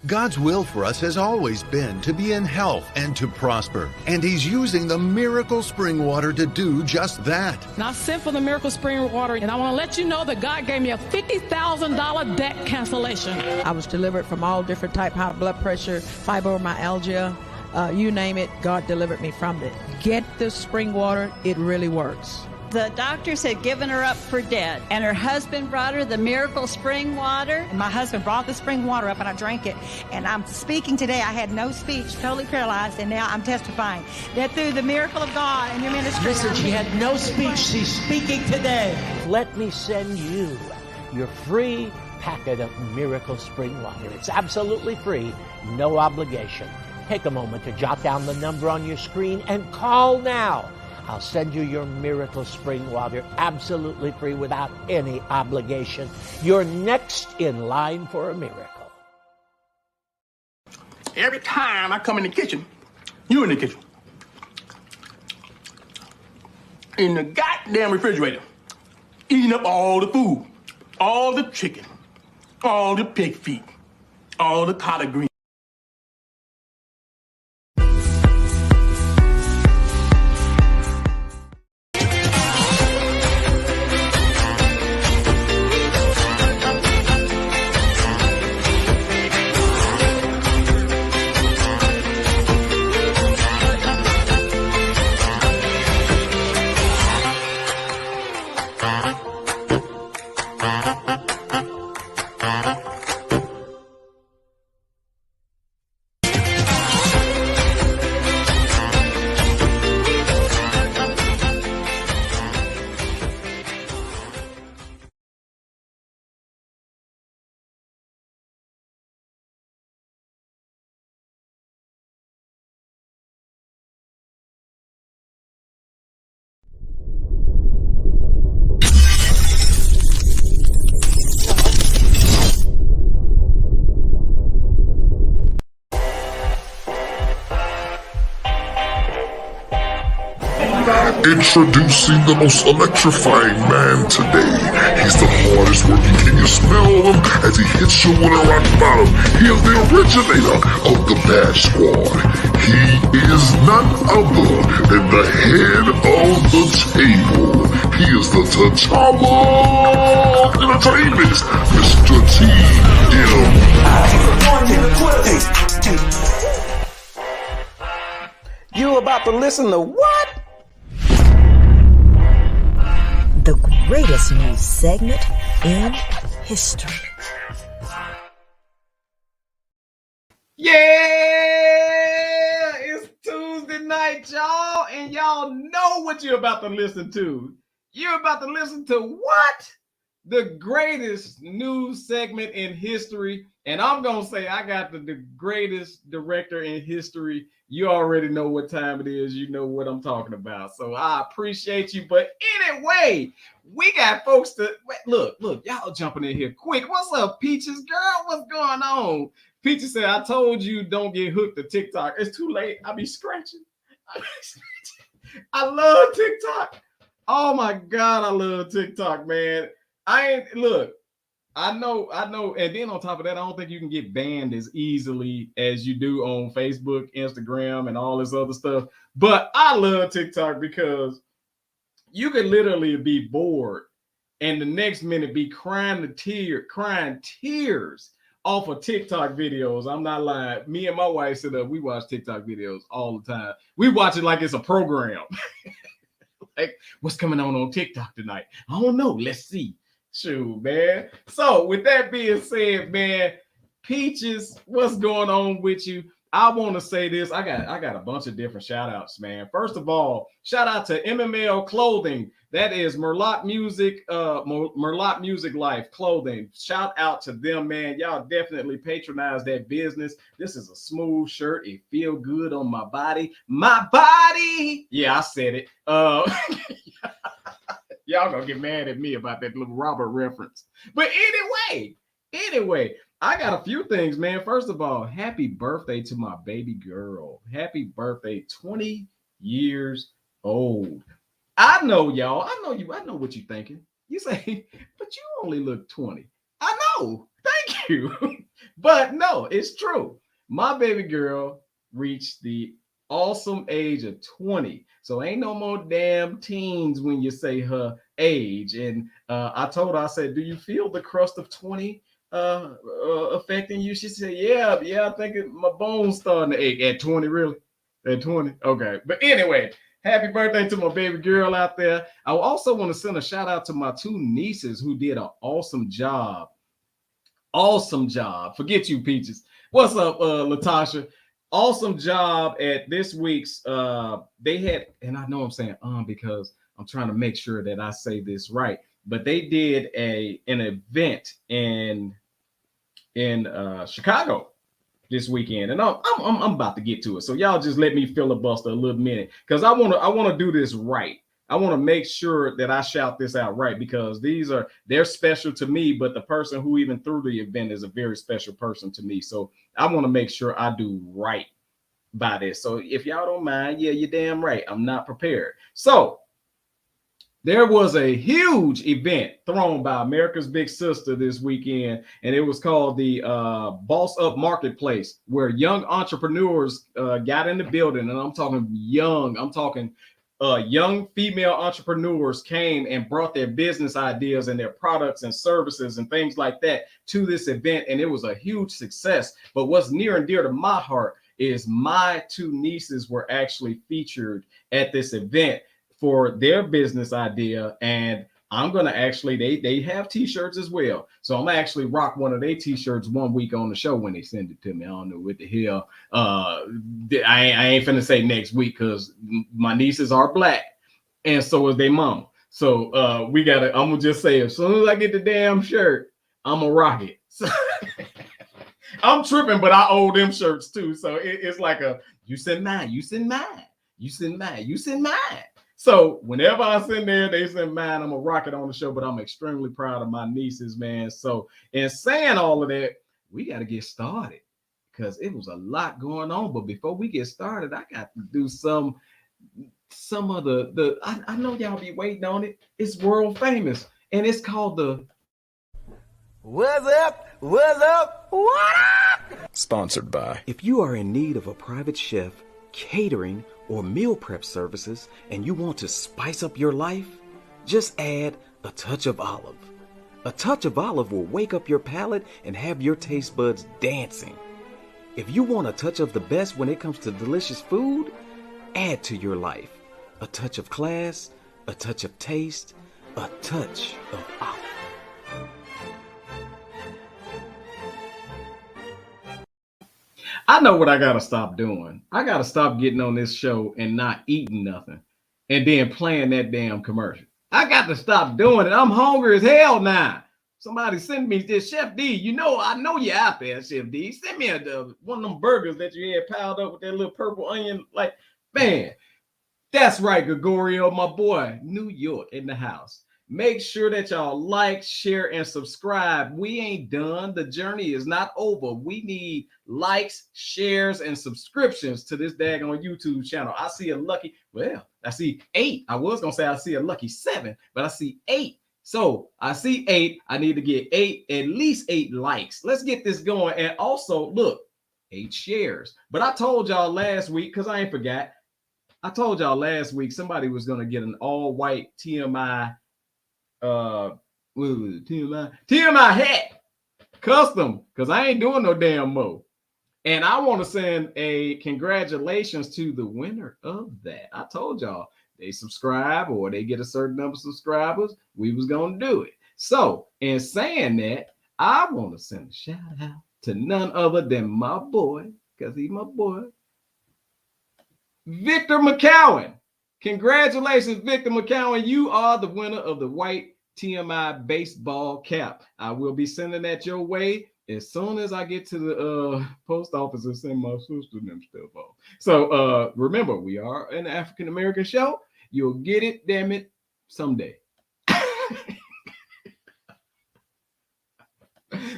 God's will for us has always been to be in health and to prosper. And He's using the miracle spring water to do just that. And I sent for the miracle spring water, and I want to let you know that God gave me a $50,000 debt cancellation. I was delivered from all different type, high blood pressure, fibromyalgia, you name it, God delivered me from it. Get the spring water, it really works. The doctors had given her up for dead, and her husband brought her the miracle spring water. My husband brought the spring water up, and I drank it. And I'm speaking today. I had no speech, totally paralyzed, and now I'm testifying that through the miracle of God and your ministry. Listen, she had no speech. She's speaking today. Let me send you your free packet of miracle spring water. It's absolutely free, no obligation. Take a moment to jot down the number on your screen and call now. I'll send you your miracle spring water absolutely free without any obligation. You're next in line for a miracle. Every time I come in the kitchen, you in the kitchen. In the goddamn refrigerator. Eating up all the food. All the chicken. All the pig feet. All the collard greens. Introducing the most electrifying man today. He's the hardest working. Can you smell him as he hits you with a rock bottom? He is the originator of the Bad Squad. He is none other than the head of the table. He is the T'Challa of entertainment, Mr. T.M. You about to listen to what? The greatest news segment in history. Yeah, it's Tuesday night, y'all, and y'all know what you're about to listen to. You're about to listen to what? The greatest news segment in history. And I'm going to say I got the greatest director in history. You already know what time it is. You know what I'm talking about. So I appreciate you. But anyway, we got folks to look, y'all jumping in here quick. What's up, Peaches? Girl, what's going on? Peaches said, I told you don't get hooked to TikTok. It's too late. I be scratching. I love TikTok. Oh my God, I love TikTok, man. I know. And then on top of that, I don't think you can get banned as easily as you do on Facebook, Instagram, and all this other stuff. But I love TikTok because you can literally be bored and the next minute be crying tears off of TikTok videos. I'm not lying. Me and my wife sit up. We watch TikTok videos all the time. We watch it like it's a program. Like, what's coming on TikTok tonight? I don't know. Let's see. Shoot, man. So with that being said, man, Peaches, what's going on with you? I want to say this. I got a bunch of different shout outs, man. First of all, shout out to MML Clothing. That is Merlot Music, Merlot Music Life Clothing. Shout out to them, man. Y'all definitely patronize that business. This is a smooth shirt. It feel good on my body. My body. Yeah, I said it. Y'all gonna get mad at me about that little Robert reference. But anyway, I got a few things, man. First of all, happy birthday to my baby girl. Happy birthday, 20 years old. I know, y'all. I know what you're thinking. You say, but you only look 20. I know. Thank you. But no, it's true. My baby girl reached the awesome age of 20. So ain't no more damn teens when you say her age. And I told her, I said, do you feel the crust of 20 affecting you? She said, yeah, I think my bones starting to ache. At 20, really? At 20? Okay. But anyway, happy birthday to my baby girl out there. I also want to send a shout out to my two nieces who did an awesome job. Awesome job. Forget you, Peaches. What's up, Latasha? Awesome job at this week's they had, and I know I'm saying because I'm trying to make sure that I say this right, but they did an event in Chicago this weekend, and I'm about to get to it. So y'all just let me filibuster a little minute, because I want to do this right. I want to make sure that I shout this out right, because they're special to me, but the person who even threw the event is a very special person to me. So I want to make sure I do right by this. So if y'all don't mind, yeah, you're damn right. I'm not prepared. So there was a huge event thrown by America's Big Sister this weekend, and it was called the Boss Up Marketplace, where young entrepreneurs got in the building, and I'm talking young female entrepreneurs came and brought their business ideas and their products and services and things like that to this event, and it was a huge success. But what's near and dear to my heart is my two nieces were actually featured at this event for their business idea, and I'm gonna actually they have t-shirts as well, so I'm gonna actually rock one of their t-shirts one week on the show when they send it to me. I don't know what the hell. I ain't finna say next week, because my nieces are black, and so is their mama. So I'm gonna just say, as soon as I get the damn shirt, I'm gonna rock it. So, I'm tripping, but I owe them shirts too. So it's like you send mine, you send mine, you send mine, you send mine. So whenever I send there, they send mine. I'm gonna rock it on the show, but I'm extremely proud of my nieces, man. So in saying all of that, we got to get started, because it was a lot going on. But before we get started, I got to do some of the I know y'all be waiting on it. It's world famous, and it's called the What's up? What's up? What up? Sponsored by. If you are in need of a private chef, catering, or meal prep services, and you want to spice up your life, just add a touch of olive. A touch of olive will wake up your palate and have your taste buds dancing. If you want a touch of the best when it comes to delicious food, add to your life a touch of class, a touch of taste, a touch of olive. I know what I gotta stop doing. I gotta stop getting on this show and not eating nothing, and then playing that damn commercial. I got to stop doing it. I'm hungry as hell now. Somebody send me this, Chef D. I know you're out there, Chef D. Send me one of them burgers that you had piled up with that little purple onion. Like, man, that's right, Gregorio, my boy, New York in the house. Make sure that y'all like, share, and subscribe. We ain't done. The journey is not over. We need likes, shares, and subscriptions to this daggone YouTube channel. I see I see 8. I was going to say I see a lucky 7, but I see 8. So I see 8. I need to get at least 8 likes. Let's get this going. And also, look, 8 shares. But I told y'all last week, because I ain't forgot, I told y'all last week somebody was going to get an all-white TMI TMI hat custom, because I ain't doing no damn mo. And I want to send a congratulations to the winner of that. I told y'all, they subscribe or they get a certain number of subscribers, we was gonna do it. So in saying that, I want to send a shout out to none other than my boy, because he's my boy, Victor McCowan. Congratulations, Victor McCowan. You are the winner of the white TMI baseball cap. I will be sending that your way as soon as I get to the post office and send my sister and them stuff off. So remember, we are an African-American show. You'll get it, damn it, someday.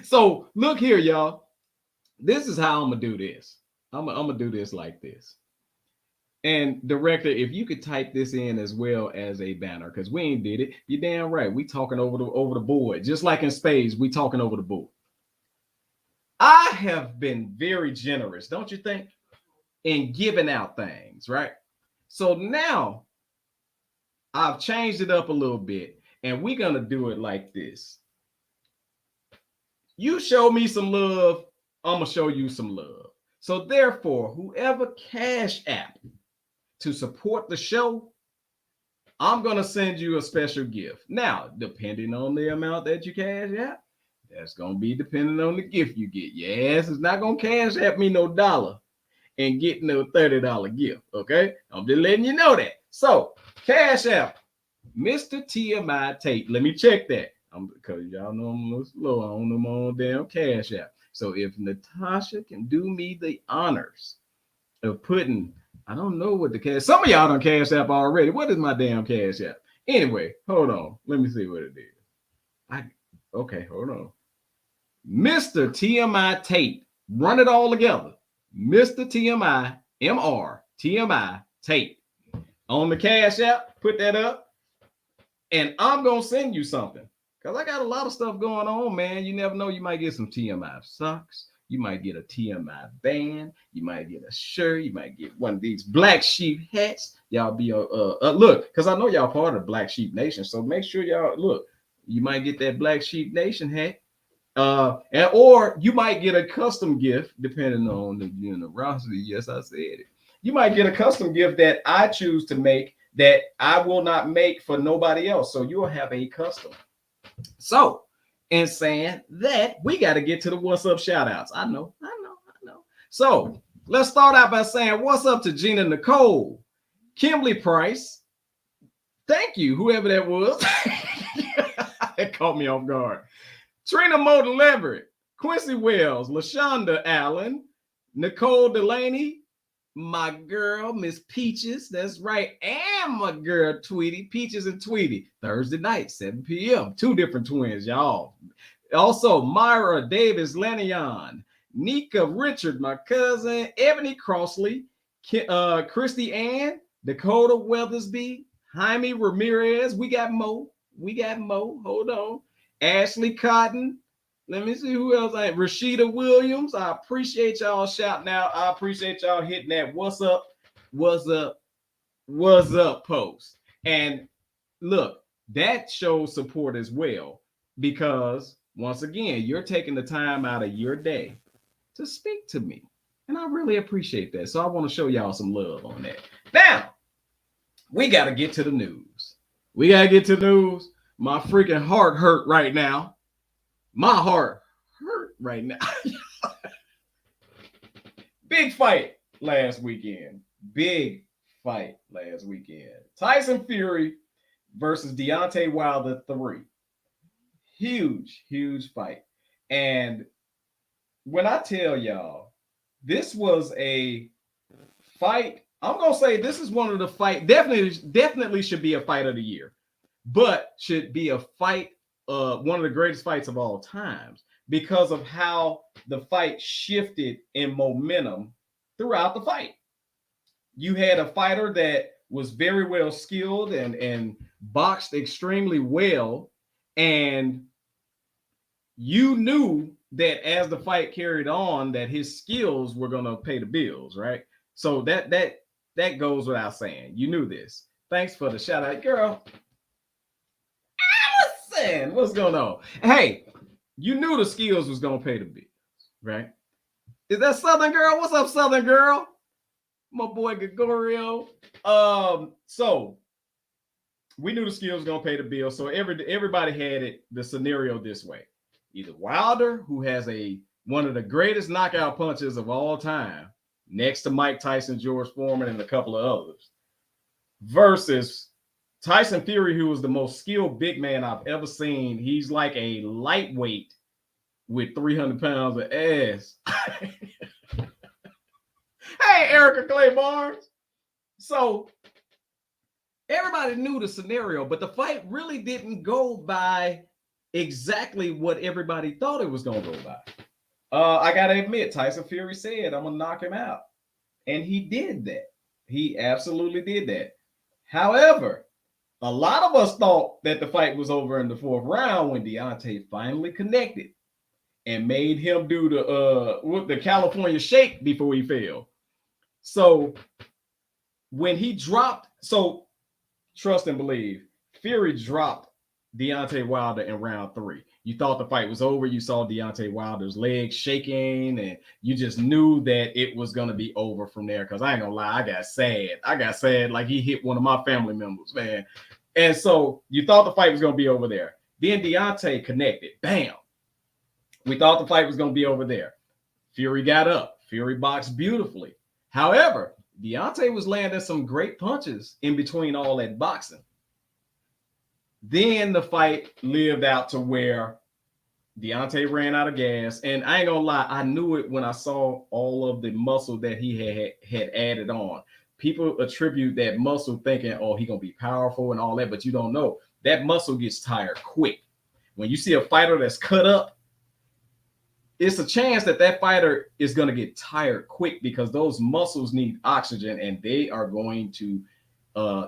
So look here, y'all. This is how I'm going to do this. I'm going to do this like this. And director, if you could type this in as well as a banner, because we ain't did it. You're damn right. We talking over the board. Just like in spades, we talking over the board. I have been very generous, don't you think, in giving out things, right? So now I've changed it up a little bit, and we're going to do it like this. You show me some love, I'm going to show you some love. So therefore, whoever Cash App to support the show, I'm going to send you a special gift. Now, depending on the amount that you cash out, that's going to be depending on the gift you get. Your ass is not going to cash at me no dollar and get no $30 gift, okay? I'm just letting you know that. So, Cash App, Mr. TMI Tate. Let me check that. Because y'all know I'm a little slow on them on damn Cash App. So, if Natasha can do me the honors of putting, I don't know what the cash, some of y'all done Cash App already. What is my damn Cash App? Anyway, hold on. Let me see what it is. Okay, hold on. Mr. TMI Tate. Run it all together. Mr. TMI, MR, TMI Tate. On the Cash App, put that up. And I'm going to send you something. Because I got a lot of stuff going on, man. You never know. You might get some TMI socks. You might get a TMI band. You might get a shirt. You might get one of these Black Sheep hats. Y'all be look, because I know y'all part of Black Sheep Nation. So make sure y'all look. You might get that Black Sheep Nation hat. Or you might get a custom gift depending on the generosity. Yes, I said it. You might get a custom gift that I choose to make that I will not make for nobody else. So you'll have a custom. So, in saying that, we got to get to the what's up shout outs. I know. So, let's start out by saying what's up to Gina Nicole, Kimberly Price. Thank you, whoever that was. That caught me off guard. Trina Moulton Leverett, Quincy Wells, LaShonda Allen, Nicole Delaney, my girl, Miss Peaches, that's right, and my girl, Tweety, Peaches and Tweety, Thursday night, 7 p.m., 2 different twins, y'all. Also, Myra Davis Lenion, Nika Richard, my cousin, Ebony Crossley, Christy Ann, Dakota Weathersby, Jaime Ramirez, we got Mo, hold on, Ashley Cotton, let me see who else. Rashida Williams. I appreciate y'all shouting out. I appreciate y'all hitting that what's up post. And look, that shows support as well, because once again, you're taking the time out of your day to speak to me. And I really appreciate that. So I want to show y'all some love on that. Now, we got to get to the news. My freaking heart hurt right now. My heart hurt right now. Big fight last weekend. Tyson Fury versus Deontay Wilder 3. Huge fight. And when I tell y'all, this was a fight, I'm going to say this is one of the fight, definitely should be a fight of the year, but should be a fight, one of the greatest fights of all times, because of how the fight shifted in momentum throughout the fight. You had a fighter that was very well skilled and boxed extremely well, and you knew that as the fight carried on that his skills were going to pay the bills, right? So that goes without saying. You knew this. Thanks for the shout out, girl. What's going on? Hey, you knew the skills was gonna pay the bills, right? Is that Southern Girl? What's up, Southern Girl? My boy Gregorio. So we knew the skills was gonna pay the bill. So everybody had the scenario this way: either Wilder, who has one of the greatest knockout punches of all time, next to Mike Tyson, George Foreman, and a couple of others, versus Tyson Fury, who was the most skilled big man I've ever seen. He's like a lightweight with 300 pounds of ass. Hey, Erica Clay Barnes. So everybody knew the scenario, but the fight really didn't go by exactly what everybody thought it was going to go by. I got to admit, Tyson Fury said, I'm going to knock him out. And he did that. He absolutely did that. However, a lot of us thought that the fight was over in the 4th round when Deontay finally connected. and made him do the California shake before he fell. So when he dropped, so trust and believe, Fury dropped Deontay Wilder in round 3. You thought the fight was over. You saw Deontay Wilder's legs shaking, and you just knew that it was going to be over from there. Because I ain't going to lie, I got sad like he hit one of my family members, man. And so you thought the fight was going to be over there. Then Deontay connected. Bam. We thought the fight was going to be over there. Fury got up. Fury boxed beautifully. However, Deontay was landing some great punches in between all that boxing. Then the fight lived out to where Deontay ran out of gas. And I ain't gonna lie, I knew it when I saw all of the muscle that he had added on. People attribute that muscle thinking, oh, he gonna be powerful and all that, but you don't know. That muscle gets tired quick. When you see a fighter that's cut up, it's a chance that that fighter is gonna get tired quick because those muscles need oxygen and they are going to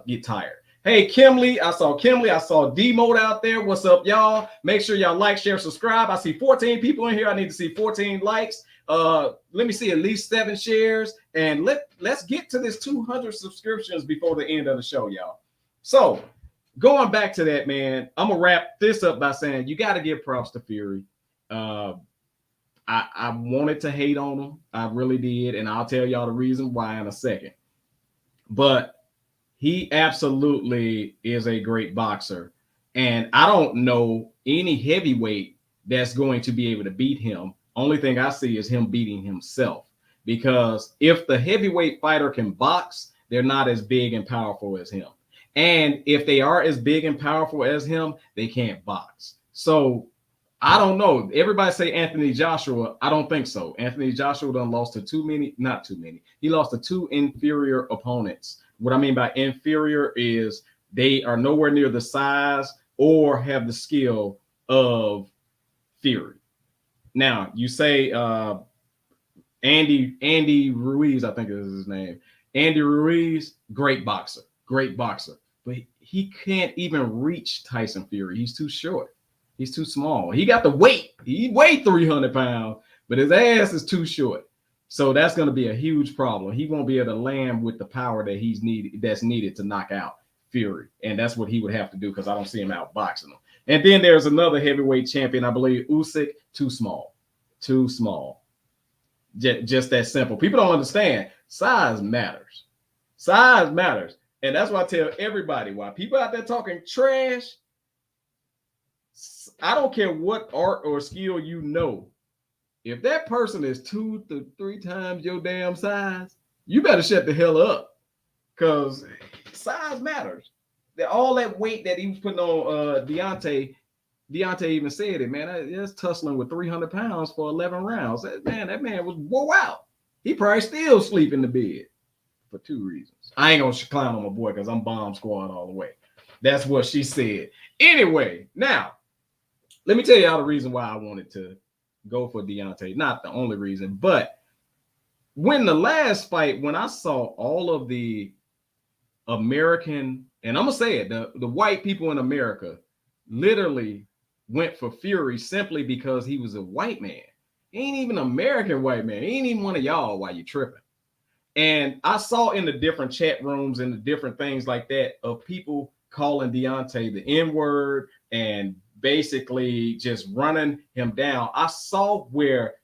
get tired. Hey, Kimley, I saw D-Mode out there. What's up, y'all? Make sure y'all like, share, subscribe. I see 14 people in here. I need to see 14 likes. Let me see at least 7 shares. And let's get to this 200 subscriptions before the end of the show, y'all. So going back to that, man, I'm going to wrap this up by saying you got to give props to Fury. I wanted to hate on him. I really did. And I'll tell y'all the reason why in a second. But he absolutely is a great boxer. And I don't know any heavyweight that's going to be able to beat him. Only thing I see is him beating himself. Because if the heavyweight fighter can box, they're not as big and powerful as him. And if they are as big and powerful as him, they can't box. So I don't know. Everybody say Anthony Joshua. I don't think so. Anthony Joshua done lost to not too many. He lost to 2 inferior opponents. What I mean by inferior is they are nowhere near the size or have the skill of Fury. Now, you say Andy Ruiz, I think is his name. Andy Ruiz, great boxer. But he can't even reach Tyson Fury. He's too short. He's too small. He got the weight. He weighed 300 pounds, but his ass is too short. So that's going to be a huge problem. He won't be able to land with the power that that's needed to knock out Fury. And that's what he would have to do because I don't see him outboxing him. And then there's another heavyweight champion, I believe, Usyk, too small. Just that simple. People don't understand. Size matters. And that's why I tell everybody, why people out there talking trash, I don't care what art or skill you know. If that person is 2 to 3 times your damn size, you better shut the hell up because size matters. All that weight that he was putting on Deontay even said it, man. That's tussling with 300 pounds for 11 rounds. That man was wore out. He probably still sleep in the bed for 2 reasons. I ain't going to clown on my boy because I'm bomb squad all the way. That's what she said. Anyway, now, let me tell y'all the reason why I wanted to go for Deontay. Not the only reason, but when the last fight, when I saw all of the American, and I'm gonna say it, the white people in America literally went for Fury simply because he was a white man. He ain't even an American white man. He ain't even one of y'all while you tripping. And I saw in the different chat rooms and the different things like that of people calling Deontay the N-word and basically just running him down. I saw where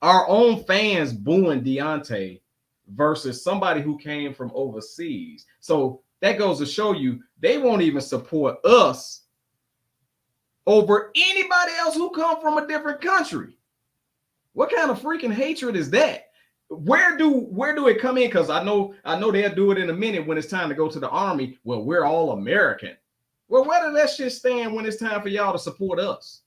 our own fans booing Deontay versus somebody who came from overseas. So that goes to show you they won't even support us over anybody else who come from a different country. What kind of freaking hatred is that? Where do it come in? Because I know they'll do it in a minute when it's time to go to the army. Well, we're all American. Well, where does that shit stand when it's time for y'all to support us?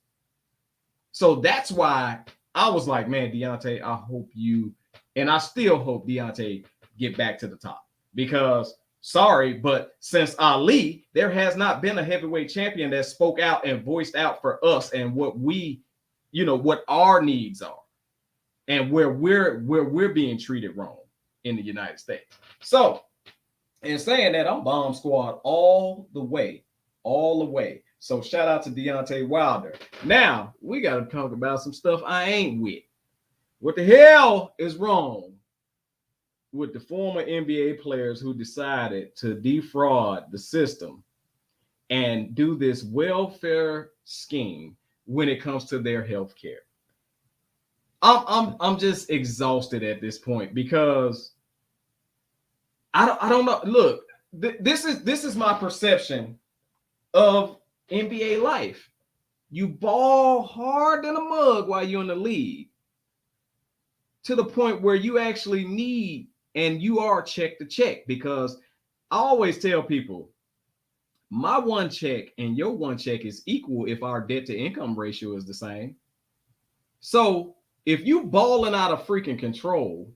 So that's why I was like, man, Deontay, I hope you, and I still hope Deontay get back to the top. Because, sorry, but since Ali, there has not been a heavyweight champion that spoke out and voiced out for us and what we, what our needs are and where we're being treated wrong in the United States. So, in saying that, I'm bomb squad all the way. all the way. So shout out to Deontay Wilder. Now we got to talk about some stuff I ain't with. What the hell is wrong with the former NBA players who decided to defraud the system and do this welfare scheme when it comes to their health care? I'm just exhausted at this point because I don't know. Look, this is my perception of NBA life. You ball hard than a mug while you're in the league to the point where you actually need, and you are check to check, because I always tell people my one check and your one check is equal if our debt to income ratio is the same. So if you balling out of freaking control,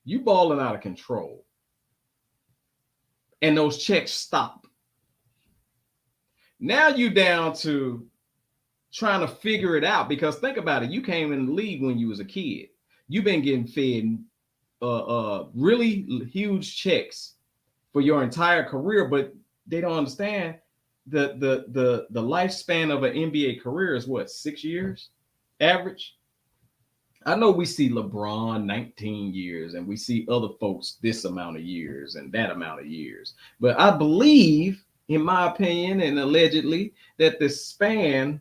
you balling out of control, and those checks stop. Now you down to trying to figure it out, because think about it. You came in the league when you was a kid. You've been getting fed really huge checks for your entire career, but they don't understand the lifespan of an NBA career is what, 6 years average? I know we see LeBron 19 years and we see other folks this amount of years and that amount of years, but I believe, in my opinion and allegedly, that the lifespan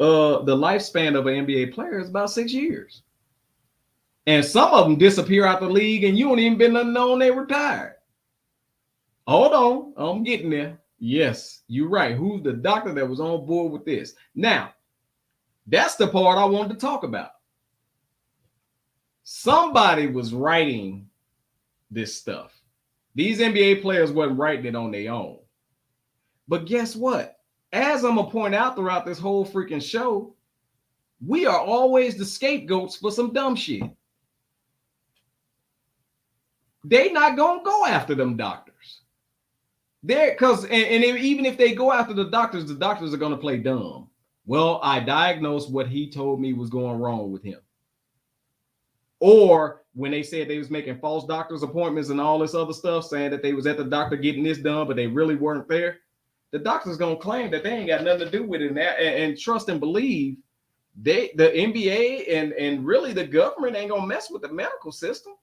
of an NBA player is about 6 years. And some of them disappear out the league and you don't even been known they retired. Hold on, I'm getting there. Yes, you're right. Who's the doctor that was on board with this? Now, that's the part I wanted to talk about. Somebody was writing this stuff. These NBA players wasn't writing it on their own. But guess what? As I'm going to point out throughout this whole freaking show, we are always the scapegoats for some dumb shit. They not going to go after them doctors. Even if they go after the doctors are going to play dumb. Well, I diagnosed what he told me was going wrong with him. Or when they said they was making false doctor's appointments and all this other stuff, saying that they was at the doctor getting this done, but they really weren't there. The doctor's going to claim that they ain't got nothing to do with it, and trust and believe the NBA and really the government ain't going to mess with the medical system.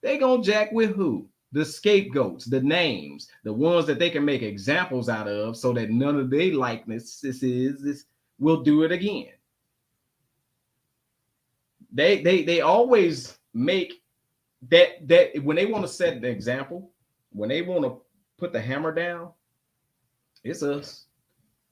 They going to jack with who? The scapegoats, the names, the ones that they can make examples out of so that none of their likenesses will do it again. They always make that when they want to set an example, when they want to put the hammer down, it's us.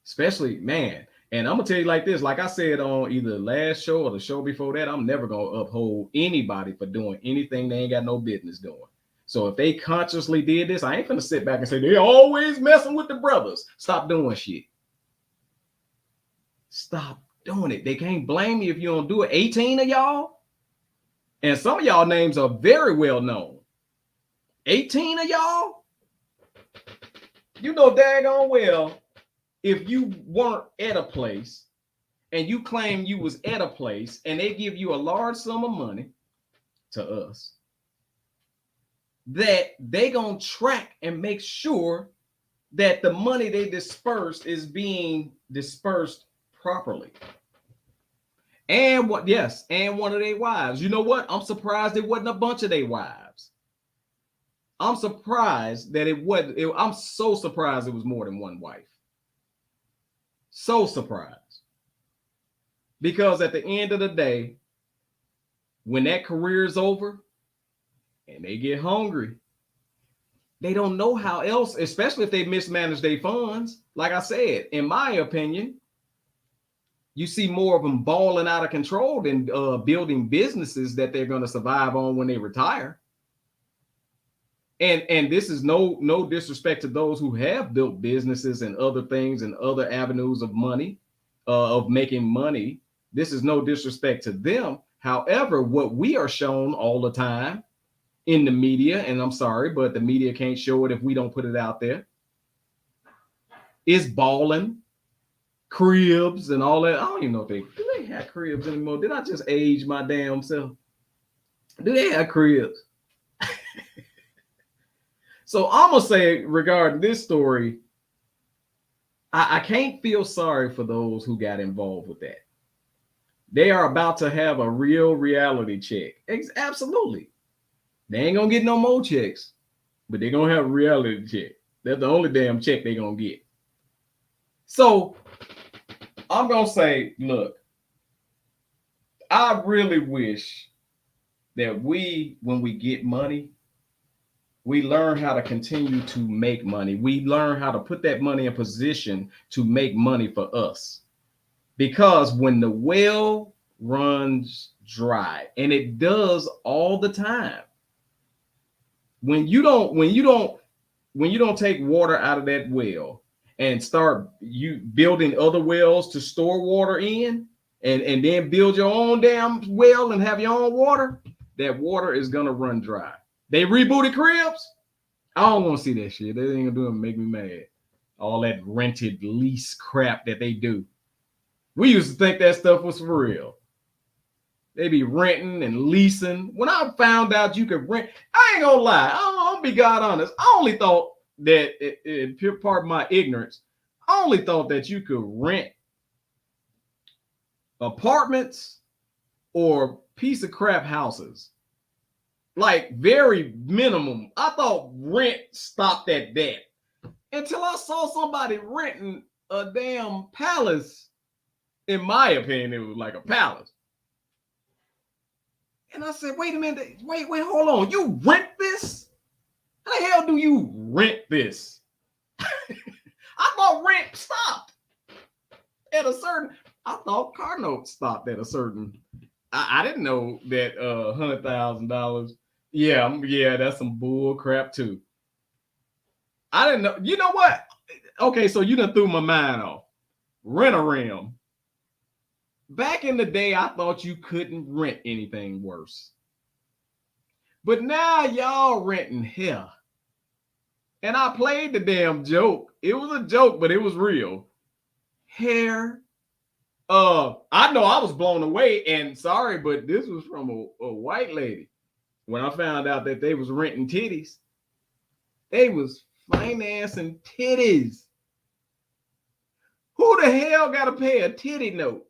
Especially, man. And I'm gonna tell you like this, like I said on either the last show or the show before that, I'm never gonna uphold anybody for doing anything they ain't got no business doing. So if they consciously did this, I ain't gonna sit back and say they always messing with the brothers. Stop doing shit. Stop doing it. They can't blame you if you don't do it. 18 of y'all, and some of y'all names are very well known. 18 of y'all, you know daggone well, if you weren't at a place and you claim you was at a place and they give you a large sum of money to us, that they gonna track and make sure that the money they dispersed is being dispersed properly. And one of their wives. You know what? I'm surprised it wasn't a bunch of their wives. I'm surprised that it wasn't. I'm so surprised it was more than one wife. So surprised. Because at the end of the day, when that career is over and they get hungry, they don't know how else, especially if they mismanage their funds. Like I said, in my opinion, you see more of them balling out of control than building businesses that they're going to survive on when they retire. And this is no disrespect to those who have built businesses and other things and other avenues of money, of making money. This is no disrespect to them. However, what we are shown all the time in the media, and I'm sorry, but the media can't show it if we don't put it out there, is balling, cribs, and all that. I don't even know if do they have cribs anymore. Did I just age my damn self? Do they have cribs? So I'm gonna say regarding this story, I can't feel sorry for those who got involved with that. They are about to have a real reality check. Absolutely. They ain't gonna get no more checks, but they're gonna have a reality check. That's the only damn check they're gonna get. So I'm gonna say, look, I really wish that when we get money, we learn how to continue to make money. We learn how to put that money in position to make money for us. Because when the well runs dry, and it does all the time, when you don't take water out of that well and start you building other wells to store water in, and then build your own damn well and have your own water, that water is gonna run dry. They rebooted cribs. I don't want to see that shit. They ain't gonna do it, make me mad. All that rented lease crap that they do. We used to think that stuff was for real. They be renting and leasing. When I found out you could rent, I ain't gonna lie. I'll be God honest. I only thought that, in pure part of my ignorance, I only thought that you could rent apartments or piece of crap houses. Like very minimum. I thought rent stopped at that. Until I saw somebody renting a damn palace. In my opinion, it was like a palace. And I said, wait a minute, wait, hold on. You rent this? How the hell do you rent this? I thought rent stopped at a certain, I thought car notes stopped at a certain, I didn't know that $100,000. Yeah, that's some bull crap too. I didn't know. You know what? Okay, so you done threw my mind off. Rent-a-rim. Back in the day, I thought you couldn't rent anything worse. But now y'all renting hell. And I played the damn joke. It was a joke, but it was real. Hair. I know I was blown away, and sorry, but this was from a white lady. When I found out that they was renting titties, they was financing titties. Who the hell got to pay a titty note?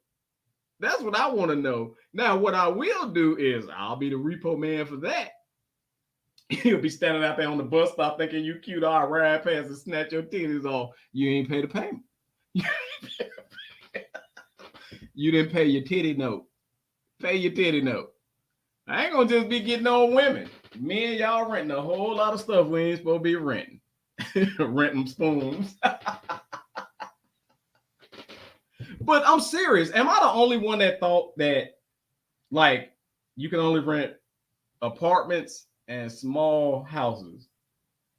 That's what I want to know. Now, what I will do is I'll be the repo man for that. You'll be standing out there on the bus stop thinking you cute. I'll ride past and snatch your titties off. You ain't pay the payment. You didn't pay your titty note. Pay your titty note. I ain't gonna just be getting on women. Me and y'all renting a whole lot of stuff we ain't supposed to be renting. Renting spoons. But I'm serious. Am I the only one that thought that, like, you can only rent apartments and small houses?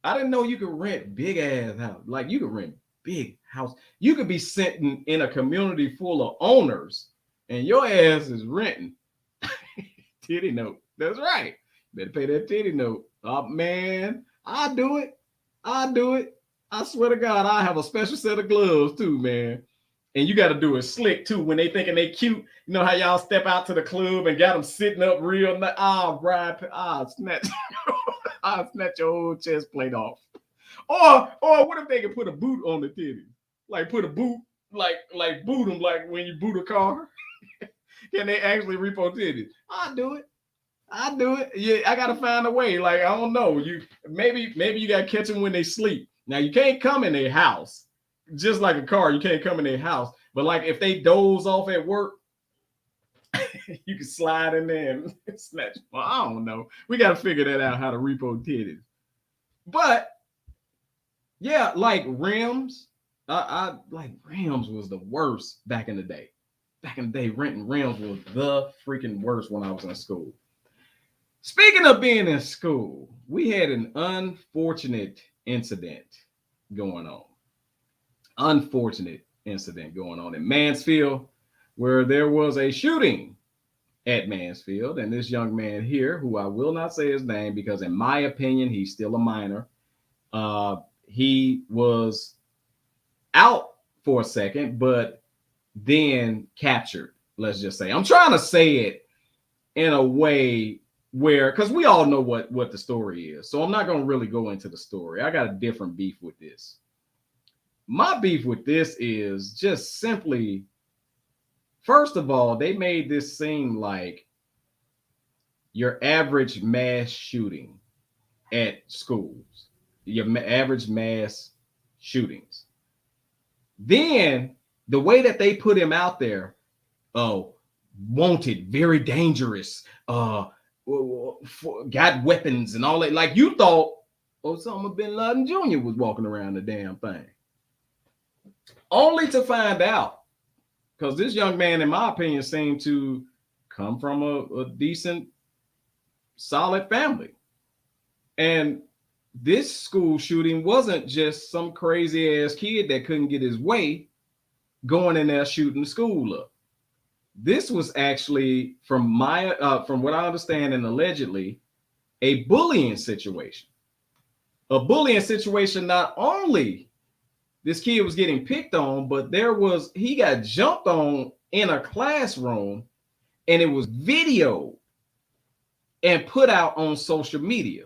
I didn't know you could rent big ass houses. Like, you could rent big house. You could be sitting in a community full of owners, and your ass is renting. Titty note. That's right. Better pay that titty note. Oh man, I'll do it. I'll do it. I swear to God, I have a special set of gloves too, man. And you got to do it slick too. When they thinking they cute, you know how y'all step out to the club and got them sitting up real. I'll snatch your whole chest plate off. Or what if they can put a boot on the titties? Like put a boot, like boot them, like when you boot a car. Can they actually repo titties? I'll do it. Yeah, I gotta find a way. Like, I don't know. Maybe you gotta catch them when they sleep. Now you can't come in their house. Just like a car, you can't come in their house. But like if they doze off at work, you can slide in there and snatch. Well, I don't know. We got to figure that out, how to repo titties. But yeah, like rims. I like rims was the worst back in the day. Back in the day, renting rims was the freaking worst when I was in school. Speaking of being in school, we had an unfortunate incident going on. Unfortunate incident going on in Mansfield, where there was a shooting at Mansfield, and this young man here, who I will not say his name because in my opinion he's still a minor, he was out for a second but then captured. Let's just say, I'm trying to say it in a way where, because we all know what the story is, so I'm not going to really go into the story. I got a different beef with this. my beef with this is just simply, first of all, they made this seem like your average mass shooting at schools, your average mass shootings. Then the way that they put him out there, wanted, very dangerous, got weapons and all that. Like you thought Osama bin Laden Jr. was walking around the damn thing. Only to find out, because this young man, in my opinion, seemed to come from a decent, solid family. And this school shooting wasn't just some crazy ass kid that couldn't get his way going in there shooting the school up. This was actually, from what I understand, and allegedly, a bullying situation. A bullying situation, not only this kid was getting picked on, but he got jumped on in a classroom, and it was videoed and put out on social media.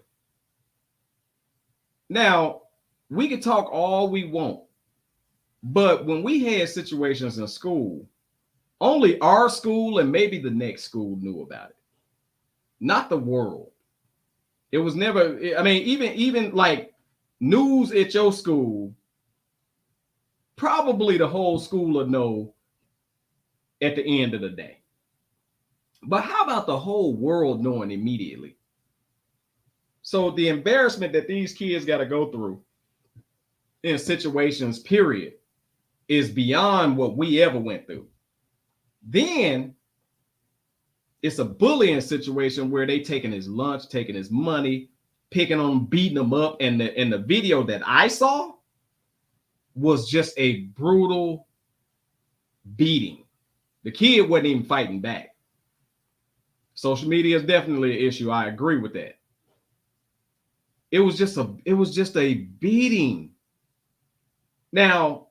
Now, we could talk all we want, but when we had situations in school, only our school and maybe the next school knew about it, not the world. It was never, I mean, even like news at your school, probably the whole school would know at the end of the day. But how about the whole world knowing immediately? So the embarrassment that these kids got to go through in situations, period, is beyond what we ever went through. Then it's a bullying situation where they taking his lunch, taking his money, picking on him, beating him up. And the video that I saw was just a brutal beating. The kid wasn't even fighting back. Social media is definitely an issue. I agree with that. It was just a beating. Now,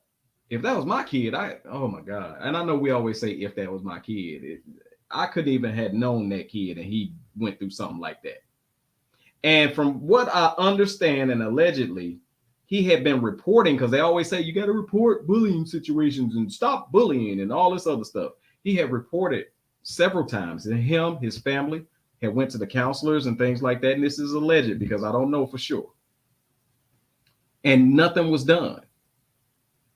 if that was my kid, oh my God. And I know we always say if that was my kid, I couldn't even have known that kid and he went through something like that. And from what I understand, and allegedly, he had been reporting, because they always say you got to report bullying situations and stop bullying and all this other stuff. He had reported several times, and him, his family, had went to the counselors and things like that. And this is alleged because I don't know for sure. And nothing was done.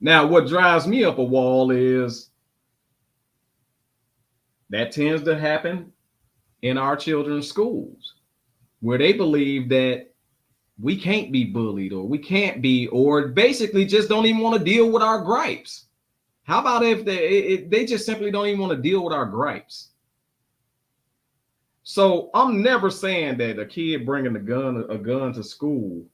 Now, what drives me up a wall is that tends to happen in our children's schools, where they believe that we can't be bullied, or we can't be, or basically just don't even want to deal with our gripes. How about if they just simply don't even want to deal with our gripes? So I'm never saying that a kid bringing a gun to school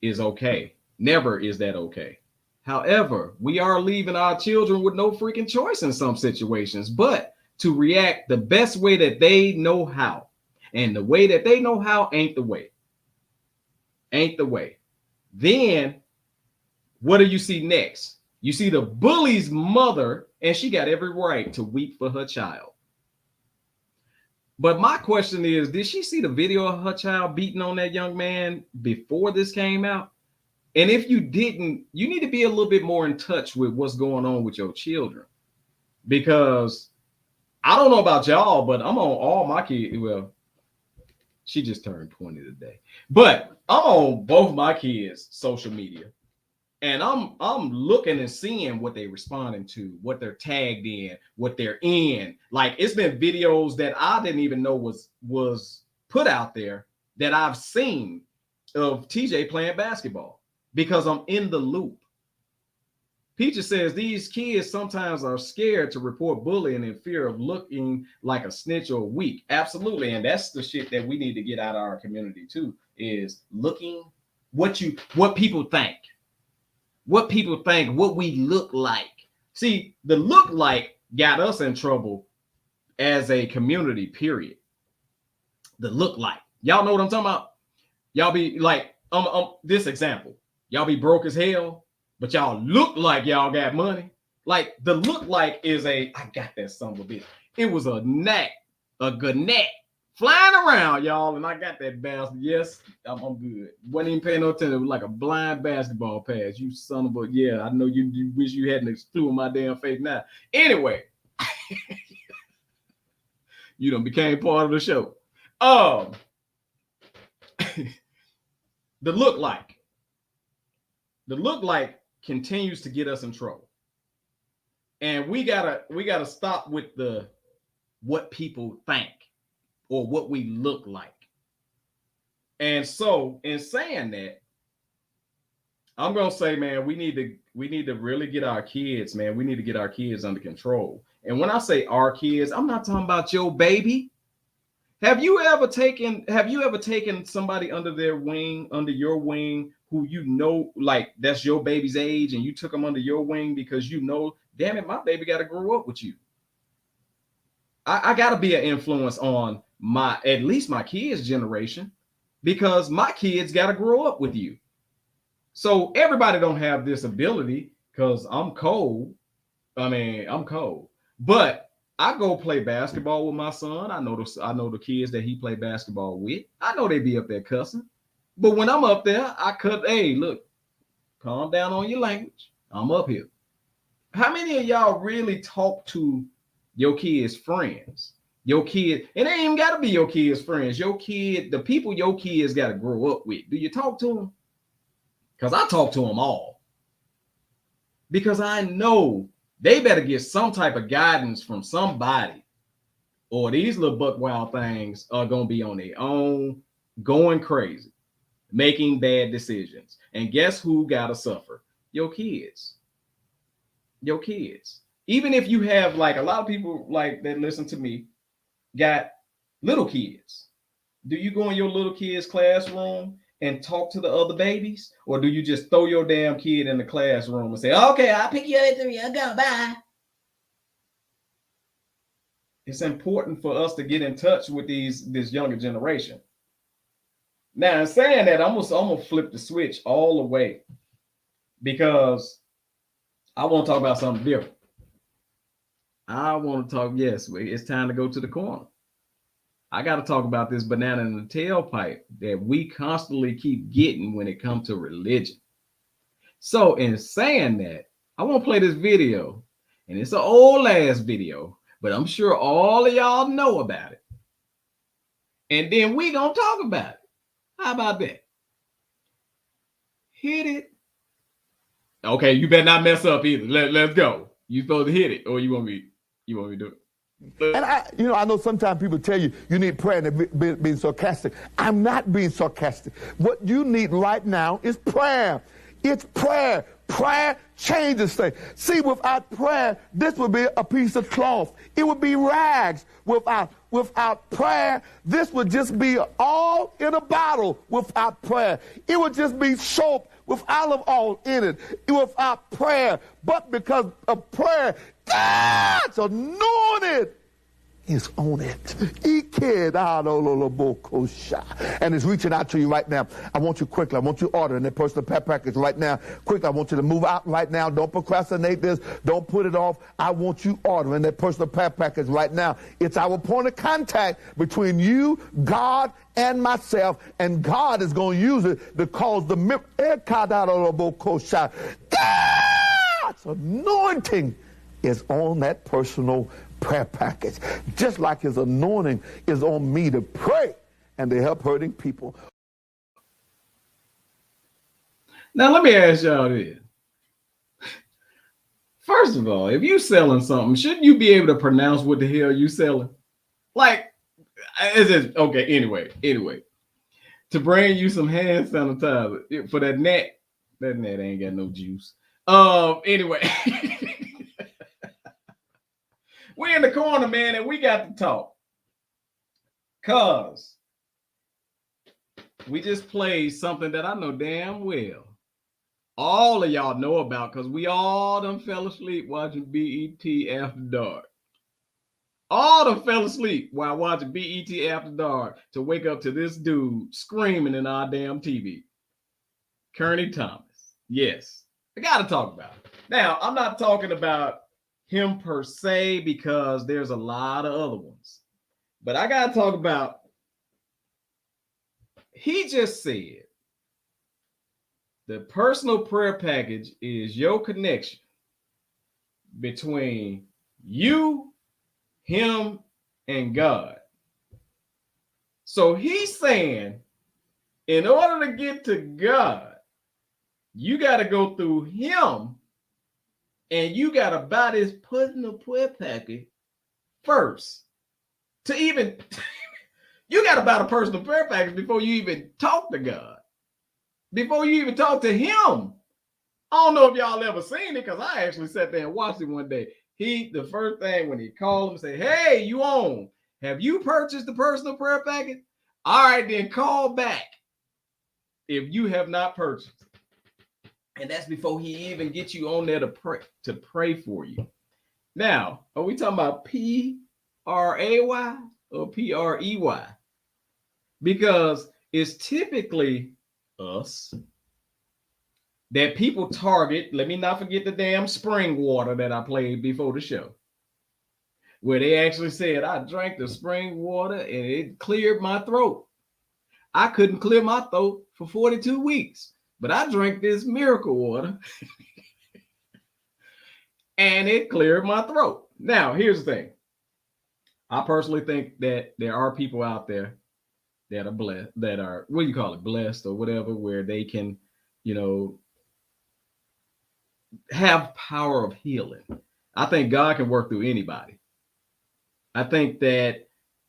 is okay. Never is that okay. However, we are leaving our children with no freaking choice in some situations, but to react the best way that they know how. And the way that they know how ain't the way. Ain't the way. Then what do you see next? You see the bully's mother, and she got every right to weep for her child. But my question is, did she see the video of her child beating on that young man before this came out? And if you didn't, you need to be a little bit more in touch with what's going on with your children. Because I don't know about y'all, but I'm on all my kids. Well, she just turned 20 today. But I'm on both my kids' social media. And I'm looking and seeing what they're responding to, what they're tagged in, what they're in. Like, it's been videos that I didn't even know was put out there that I've seen of TJ playing basketball, because I'm in the loop. Peaches says these kids sometimes are scared to report bullying in fear of looking like a snitch or weak. Absolutely. And that's the shit that we need to get out of our community too, is looking what people think. What people think, what we look like. See, the look like got us in trouble as a community, period. The look like. Y'all know what I'm talking about? Y'all be like, this example. Y'all be broke as hell, but y'all look like y'all got money. Like, the look like is I got that son of a bitch. It was a Gannett flying around, y'all, and I got that bastard. Yes, I'm good. Wasn't even paying no attention. It was like a blind basketball pass. You son of a, yeah, I know you wish you hadn't flew in my damn face now. Anyway, you done became part of the show. The look like continues to get us in trouble. And we gotta stop with the what people think or what we look like. And so in saying that, I'm gonna say, man, we need to really get our kids, man. We need to get our kids under control. And when I say our kids, I'm not talking about your baby. Have you ever taken somebody under your wing who you know, like that's your baby's age, and you took them under your wing because you know, damn it, my baby got to grow up with you. I got to be an influence on at least my kids' generation, because my kids got to grow up with you. So everybody don't have this ability, because I'm cold. I'm cold, but I go play basketball with my son. I know the kids that he play basketball with. I know they be up there cussing. But when I'm up there, hey, look, calm down on your language. I'm up here. How many of y'all really talk to your kids' friends? Your kid, it ain't even got to be your kids' friends. The people your kids got to grow up with. Do you talk to them? Because I talk to them all. Because I know they better get some type of guidance from somebody, or these little buck wild things are going to be on their own, going crazy, making bad decisions. And guess who got to suffer? Your kids. Your kids. Even if you have, like, a lot of people like that listen to me got little kids. Do you go in your little kid's classroom and talk to the other babies? Or do you just throw your damn kid in the classroom and say, okay, I'll pick you up at 3, I'll go, bye? It's important for us to get in touch with this younger generation. Now, in saying that, I'm gonna flip the switch all the way, because I want to talk about something different. I want to talk, yes, it's time to go to the corner. I got to talk about this banana in the tailpipe that we constantly keep getting when it comes to religion. So in saying that, I want to play this video, and it's an old ass video, but I'm sure all of y'all know about it. And then we gonna talk about it. How about that? Hit it. Okay, you better not mess up either. Let's go. You supposed to hit it, or you want me to do it? And I know sometimes people tell you need prayer and they're being sarcastic. I'm not being sarcastic. What you need right now is prayer. It's prayer. Prayer changes things. See, without prayer, this would be a piece of cloth. It would be rags. Without prayer, this would just be all in a bottle. Without prayer, it would just be soap with olive oil in it. Without prayer, but because of prayer, God's anointed is on it. And it's reaching out to you right now. I want you quickly. I want you ordering that personal pep package right now. Quickly, I want you to move out right now. Don't procrastinate this. Don't put it off. I want you ordering that personal pep package right now. It's our point of contact between you, God, and myself, and God is going to use it to cause the God's anointing is on that personal prayer package, just like his anointing is on me to pray and to help hurting people. Now let me ask y'all this. First of all, if you selling something, shouldn't you be able to pronounce what the hell you selling? Like, is it okay? Anyway, to bring you some hand sanitizer for that net ain't got no juice. Anyway. We're in the corner, man, and we got to talk. Cause we just played something that I know damn well all of y'all know about, because we all done fell asleep watching BET After Dark. All done fell asleep while watching BET After Dark to wake up to this dude screaming in our damn TV. Cornuh Thomas. Yes, I got to talk about it. Now, I'm not talking about him per se, because there's a lot of other ones, but I gotta talk about he just said the personal prayer package is your connection between you, him, and God. So he's saying, in order to get to God, you got to go through him, and you got to buy this personal prayer package first. To even, you got to buy the personal prayer package before you even talk to God, before you even talk to him. I don't know if y'all ever seen it, because I actually sat there and watched it one day. The first thing when he called him and said, hey, you on? Have you purchased the personal prayer package? All right, then call back if you have not purchased. And that's before he even gets you on there to pray for you. Now, are we talking about P-R-A-Y or P-R-E-Y? Because it's typically us that people target. Let me not forget the damn spring water that I played before the show, where they actually said I drank the spring water and it cleared my throat. I couldn't clear my throat for 42 weeks, but I drank this miracle water and it cleared my throat. Now, here's the thing. I personally think that there are people out there that are blessed, that are, what do you call it, blessed or whatever, where they can, have power of healing. I think God can work through anybody. I think that,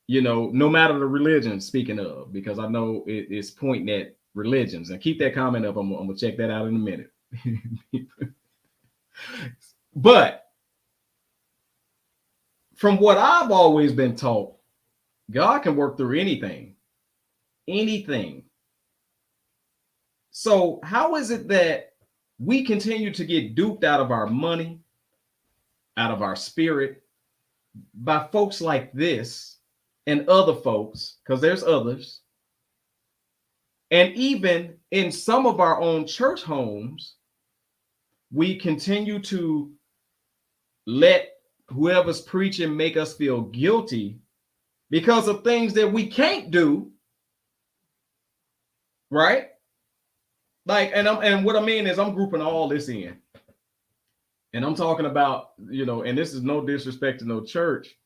no matter the religion, speaking of, because I know it's pointing at religions, and keep that comment up. I'm gonna check that out in a minute. But from what I've always been taught, God can work through anything. So how is it that we continue to get duped out of our money, out of our spirit, by folks like this and other folks, because there's others, and even in some of our own church homes, we continue to let whoever's preaching make us feel guilty because of things that we can't do, right? Like, and what I mean is I'm grouping all this in. And I'm talking about, and this is no disrespect to no church,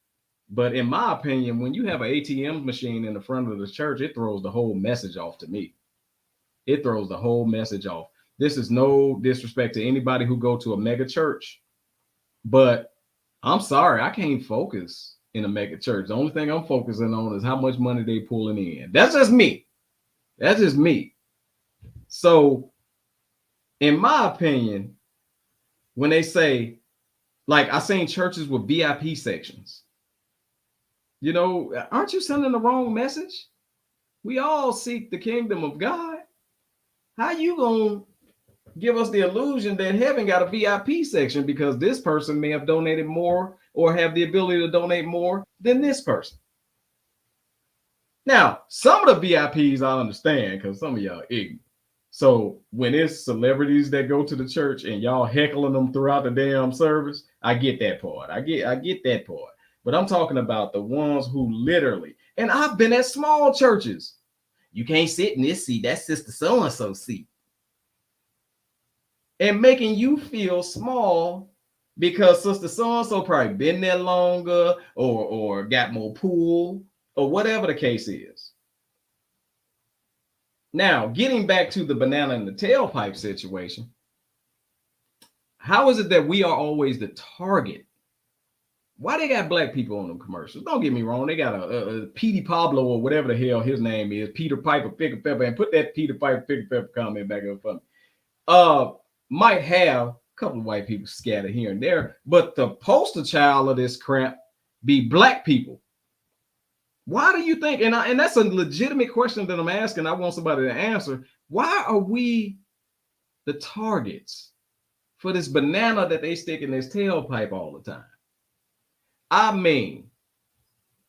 but in my opinion, when you have an ATM machine in the front of the church, it throws the whole message off to me. It throws the whole message off. This is no disrespect to anybody who go to a mega church, but I'm sorry, I can't focus in a mega church. The only thing I'm focusing on is how much money they pulling in. That's just me. That's just me. So, in my opinion, when they say, like, I seen churches with VIP sections, aren't you sending the wrong message? We all seek the kingdom of God. How you gonna give us the illusion that heaven got a VIP section because this person may have donated more or have the ability to donate more than this person? Now, some of the VIPs I understand, because some of y'all ignorant. So when it's celebrities that go to the church and y'all heckling them throughout the damn service, I get that part. I get that part. But I'm talking about the ones who literally, and I've been at small churches. You can't sit in this seat. That's Sister So-and-so seat. And making you feel small because Sister So-and-so probably been there longer or got more pull or whatever the case is. Now, getting back to the banana and the tailpipe situation, how is it that we are always the target? Why they got black people on them commercials? Don't get me wrong. They got a Petey Pablo or whatever the hell his name is, Peter Piper, Picker Pepper, and put that Peter Piper, Picker Pepper comment back up for me. Might have a couple of white people scattered here and there, but the poster child of this crap be black people. Why do you think, and that's a legitimate question that I'm asking, I want somebody to answer, why are we the targets for this banana that they stick in this tailpipe all the time? I mean,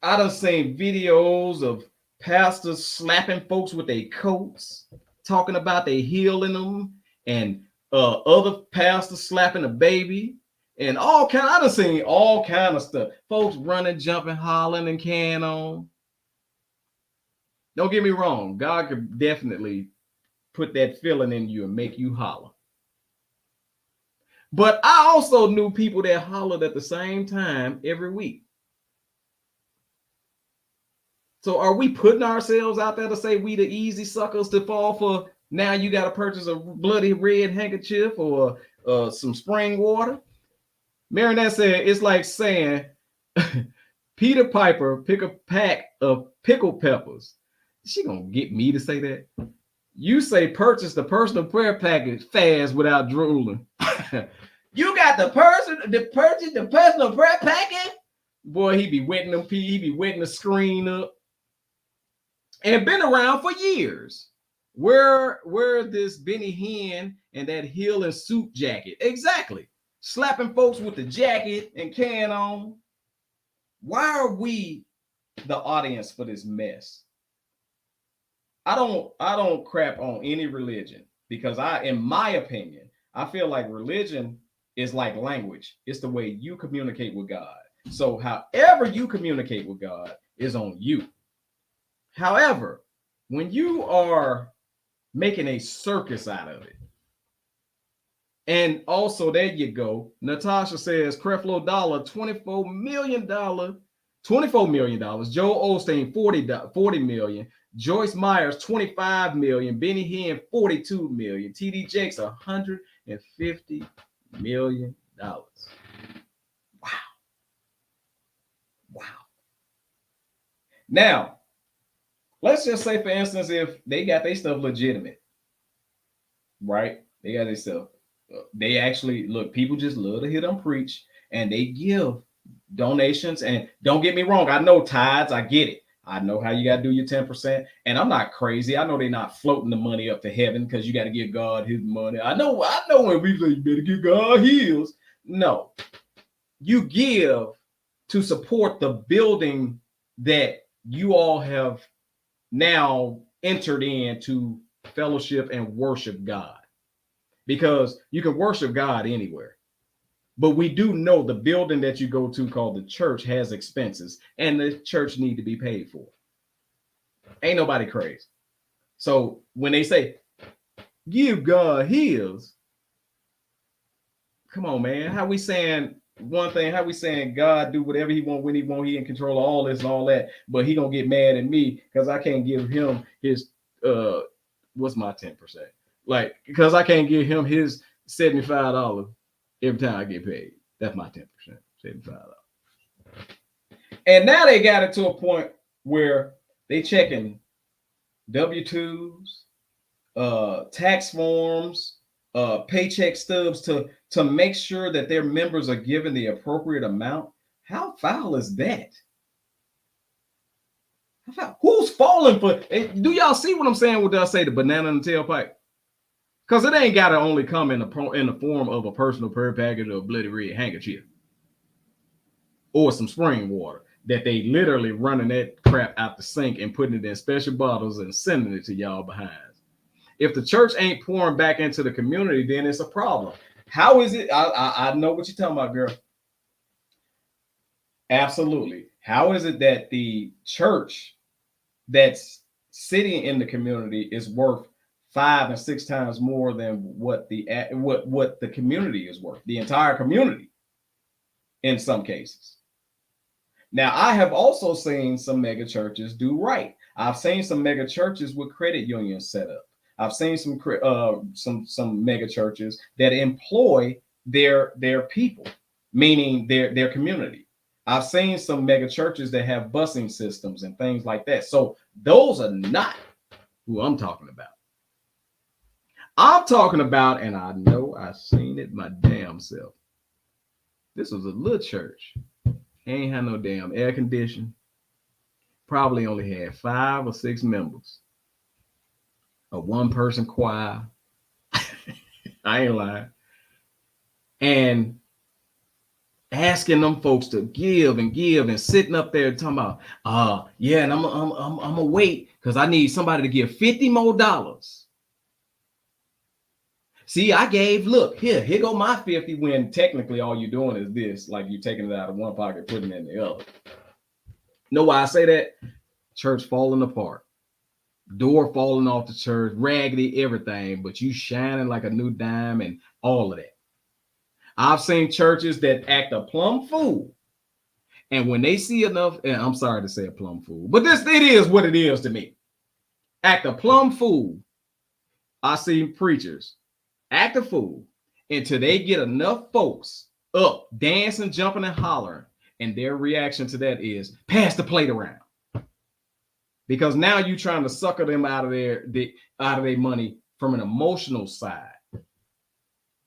I done seen videos of pastors slapping folks with their coats, talking about they healing them, and other pastors slapping a baby, and I done seen all kind of stuff. Folks running, jumping, hollering, and carrying on. Don't get me wrong. God could definitely put that feeling in you and make you holler. But I also knew people that hollered at the same time every week. So are we putting ourselves out there to say we the easy suckers to fall for? Now you got to purchase a bloody red handkerchief or some spring water. Marinette said it's like saying Peter Piper pick a pack of pickled peppers. She gonna get me to say that? You say purchase the personal prayer package fast without drooling. You got the purchase the personal prayer package? Boy, he be wetting them pee, he be wetting the screen up. And been around for years. Where this Benny Hinn and that heel and suit jacket? Exactly. Slapping folks with the jacket and can on. Why are we the audience for this mess? I don't crap on any religion because in my opinion, I feel like religion is like language. It's the way you communicate with God. So however you communicate with God is on you. However, when you are making a circus out of it, and also there you go, Natasha says Creflo Dollar $24 million, Joel Osteen $40 million, Joyce Myers $25 million, Benny Hinn $42 million, TD Jakes $150 million. Wow. Now, let's just say, for instance, if they got their stuff legitimate, right? They got their stuff. They actually, look, people just love to hear them preach, and they give donations. And don't get me wrong, I know tithes, I get it. I know how you got to do your 10%. And I'm not crazy. I know they're not floating the money up to heaven because you got to give God his money. I know when we say you better give God his. No. You give to support the building that you all have now entered into fellowship and worship God, because you can worship God anywhere. But we do know the building that you go to called the church has expenses, and the church need to be paid for. Ain't nobody crazy. So when they say give God his, come on, man. How we saying one thing? How we saying God do whatever he want when he want? He in control of all this and all that, but he gonna get mad at me because I can't give him his what's my 10%? Like, because I can't give him his $75 every time I get paid. That's my 10%, $75. And now they got it to a point where they checking W-2s, tax forms, paycheck stubs to make sure that their members are given the appropriate amount. How foul is that? Who's falling for? Do y'all see what I'm saying when I say the banana in the tailpipe? Because it ain't got to only come in the form of a personal prayer package or a bloody red handkerchief or some spring water that they literally running that crap out the sink and putting it in special bottles and sending it to y'all behind. If the church ain't pouring back into the community, then it's a problem. How is it? I know what you're talking about, girl. Absolutely. How is it that the church that's sitting in the community is worth 5 and 6 times more than what the community is worth, the entire community in some cases? Now, I have also seen some mega churches do right. I've seen some mega churches with credit unions set up. I've seen some mega churches that employ their people, meaning their community. I've seen some mega churches that have busing systems and things like that. So those are not who I'm talking about. I'm talking about, and I know I've seen it my damn self. This was a little church. Ain't had no damn air conditioning. Probably only had 5 or 6 members. A 1-person choir. I ain't lying. And asking them folks to give and sitting up there talking about, yeah, and I'm gonna wait because I need somebody to give $50 more. See, I gave, look, here go my 50, when technically all you're doing is this, like you're taking it out of one pocket, putting it in the other. Know why I say that? Church falling apart. door falling off the church, raggedy, everything, but you shining like a new dime and all of that. I've seen churches that act a plumb fool. And when they see enough, and I'm sorry to say a plumb fool, but it is what it is to me. Act a plumb fool. I see preachers act a fool until they get enough folks up, dancing, jumping, and hollering. And their reaction to that is pass the plate around. Because now you're trying to sucker them out of their money from an emotional side.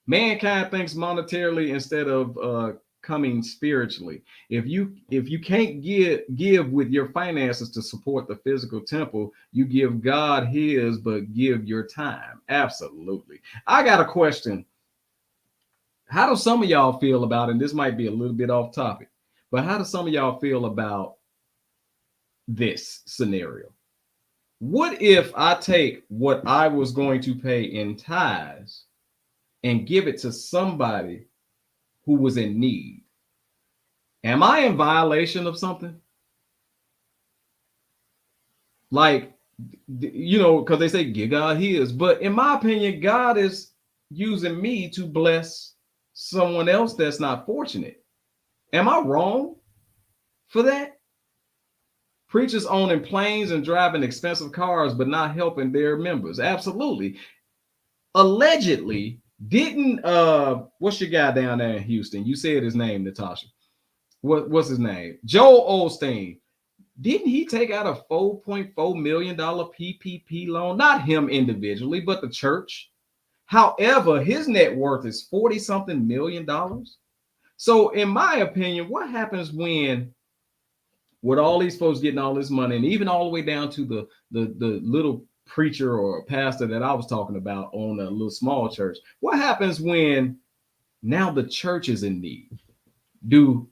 Mankind thinks monetarily instead of coming spiritually. If you can't give with your finances to support the physical temple, you give God his, but give your time. Absolutely. I got a question. How do some of y'all feel about, and this might be a little bit off topic, but how do some of y'all feel about this scenario? What if I take what I was going to pay in tithes and give it to somebody who was in need? Am I in violation of something? Like, because they say give God his, but in my opinion, God is using me to bless someone else that's not fortunate. Am I wrong for that? Preachers owning planes and driving expensive cars, but not helping their members. Absolutely. Allegedly, didn't what's your guy down there in Houston? You said his name, Natasha. What's his name? Joel Osteen. Didn't he take out a $4.4 million PPP loan? Not him individually, but the church. However, his net worth is $40-something million. So in my opinion, what happens when, with all these folks getting all this money, and even all the way down to the little preacher or pastor that I was talking about on a little small church, what happens when now the church is in need? Do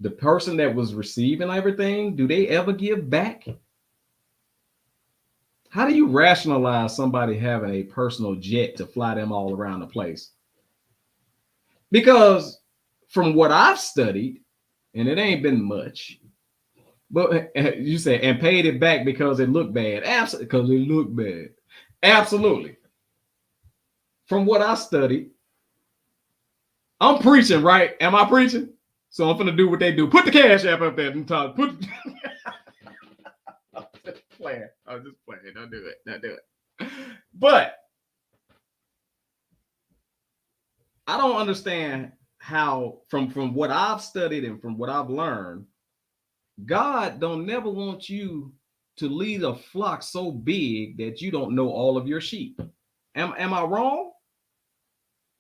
the person that was receiving everything, do they ever give back? How do you rationalize somebody having a personal jet to fly them all around the place? Because from what I've studied, and it ain't been much, but you say, and paid it back because it looked bad. Absolutely, because it looked bad. Absolutely. From what I studied, I'm preaching, right? Am I preaching? So I'm gonna do what they do. Put the cash app up there and talk. I'm just playing. Don't do it. But I don't understand how, from what I've studied and from what I've learned, God don't never want you to lead a flock so big that you don't know all of your sheep. Am I wrong?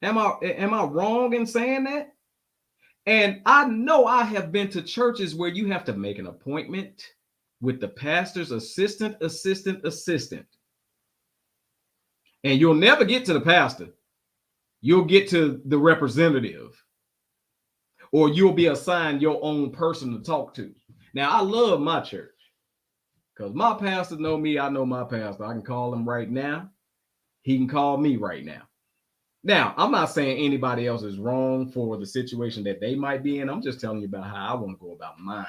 Am I wrong in saying that? And I know I have been to churches where you have to make an appointment with the pastor's assistant. And you'll never get to the pastor. You'll get to the representative, or you'll be assigned your own person to talk to. Now, I love my church because my pastor know me. I know my pastor. I can call him right now. He can call me right now. Now, I'm not saying anybody else is wrong for the situation that they might be in. I'm just telling you about how I want to go about mine.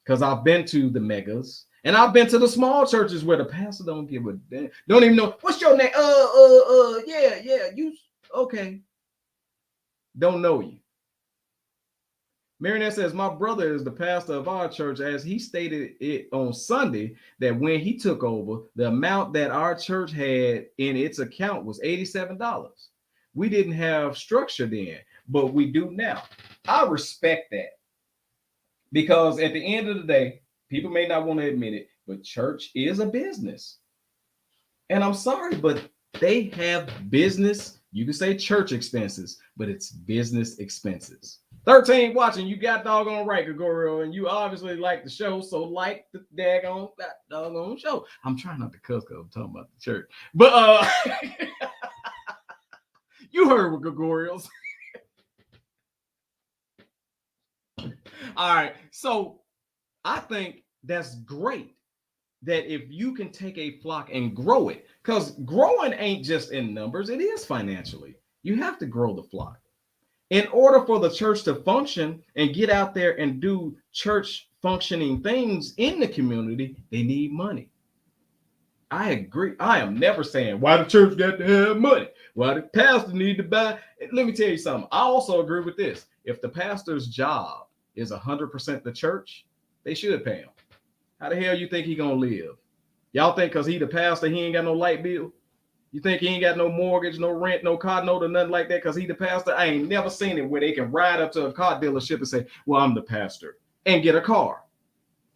Because I've been to the megas and I've been to the small churches where the pastor don't give a damn. Don't even know, what's your name? Yeah, you, okay. Don't know you. Marinette says, my brother is the pastor of our church, as he stated it on Sunday, that when he took over, the amount that our church had in its account was $87. We didn't have structure then, but we do now. I respect that, because at the end of the day, people may not want to admit it, but church is a business. And I'm sorry, but they have business. You can say church expenses, but it's business expenses. 13 watching, you got doggone right, Gregorio, and you obviously like the show, so like the doggone show. I'm trying not to cuss because I'm talking about the church, but you heard what Gregorio's. All right, so I think that's great that if you can take a flock and grow it, because growing ain't just in numbers, it is financially. You have to grow the flock. In order for the church to function and get out there and do church functioning things in the community, they need money. I agree. I am never saying why the church got to have money, why the pastor need to buy. Let me tell you something. I also agree with this. If the pastor's job is 100% the church, they should pay him. How the hell you think he gonna live? Y'all think because he the pastor, he ain't got no light bill? You think he ain't got no mortgage, no rent, no car note, or nothing like that because he the pastor? I ain't never seen it where they can ride up to a car dealership and say, well, I'm the pastor, and get a car.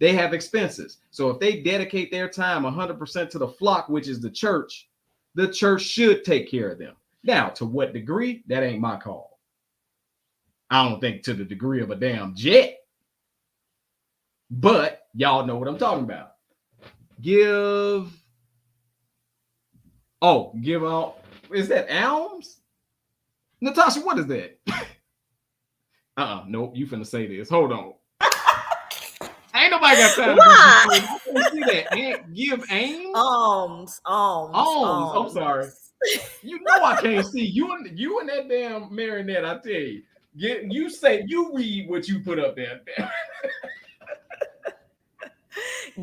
They have expenses. So if they dedicate their time 100% to the flock, which is the church should take care of them. Now, to what degree? That ain't my call. I don't think to the degree of a damn jet. But y'all know what I'm talking about. Give out. Is that alms? Natasha, what is that? Nope, you finna say this. Hold on. Ain't nobody got time to see that. Give alms? Alms. I'm sorry. You know I can't see. You and that damn marionette, I tell you. You read what you put up there.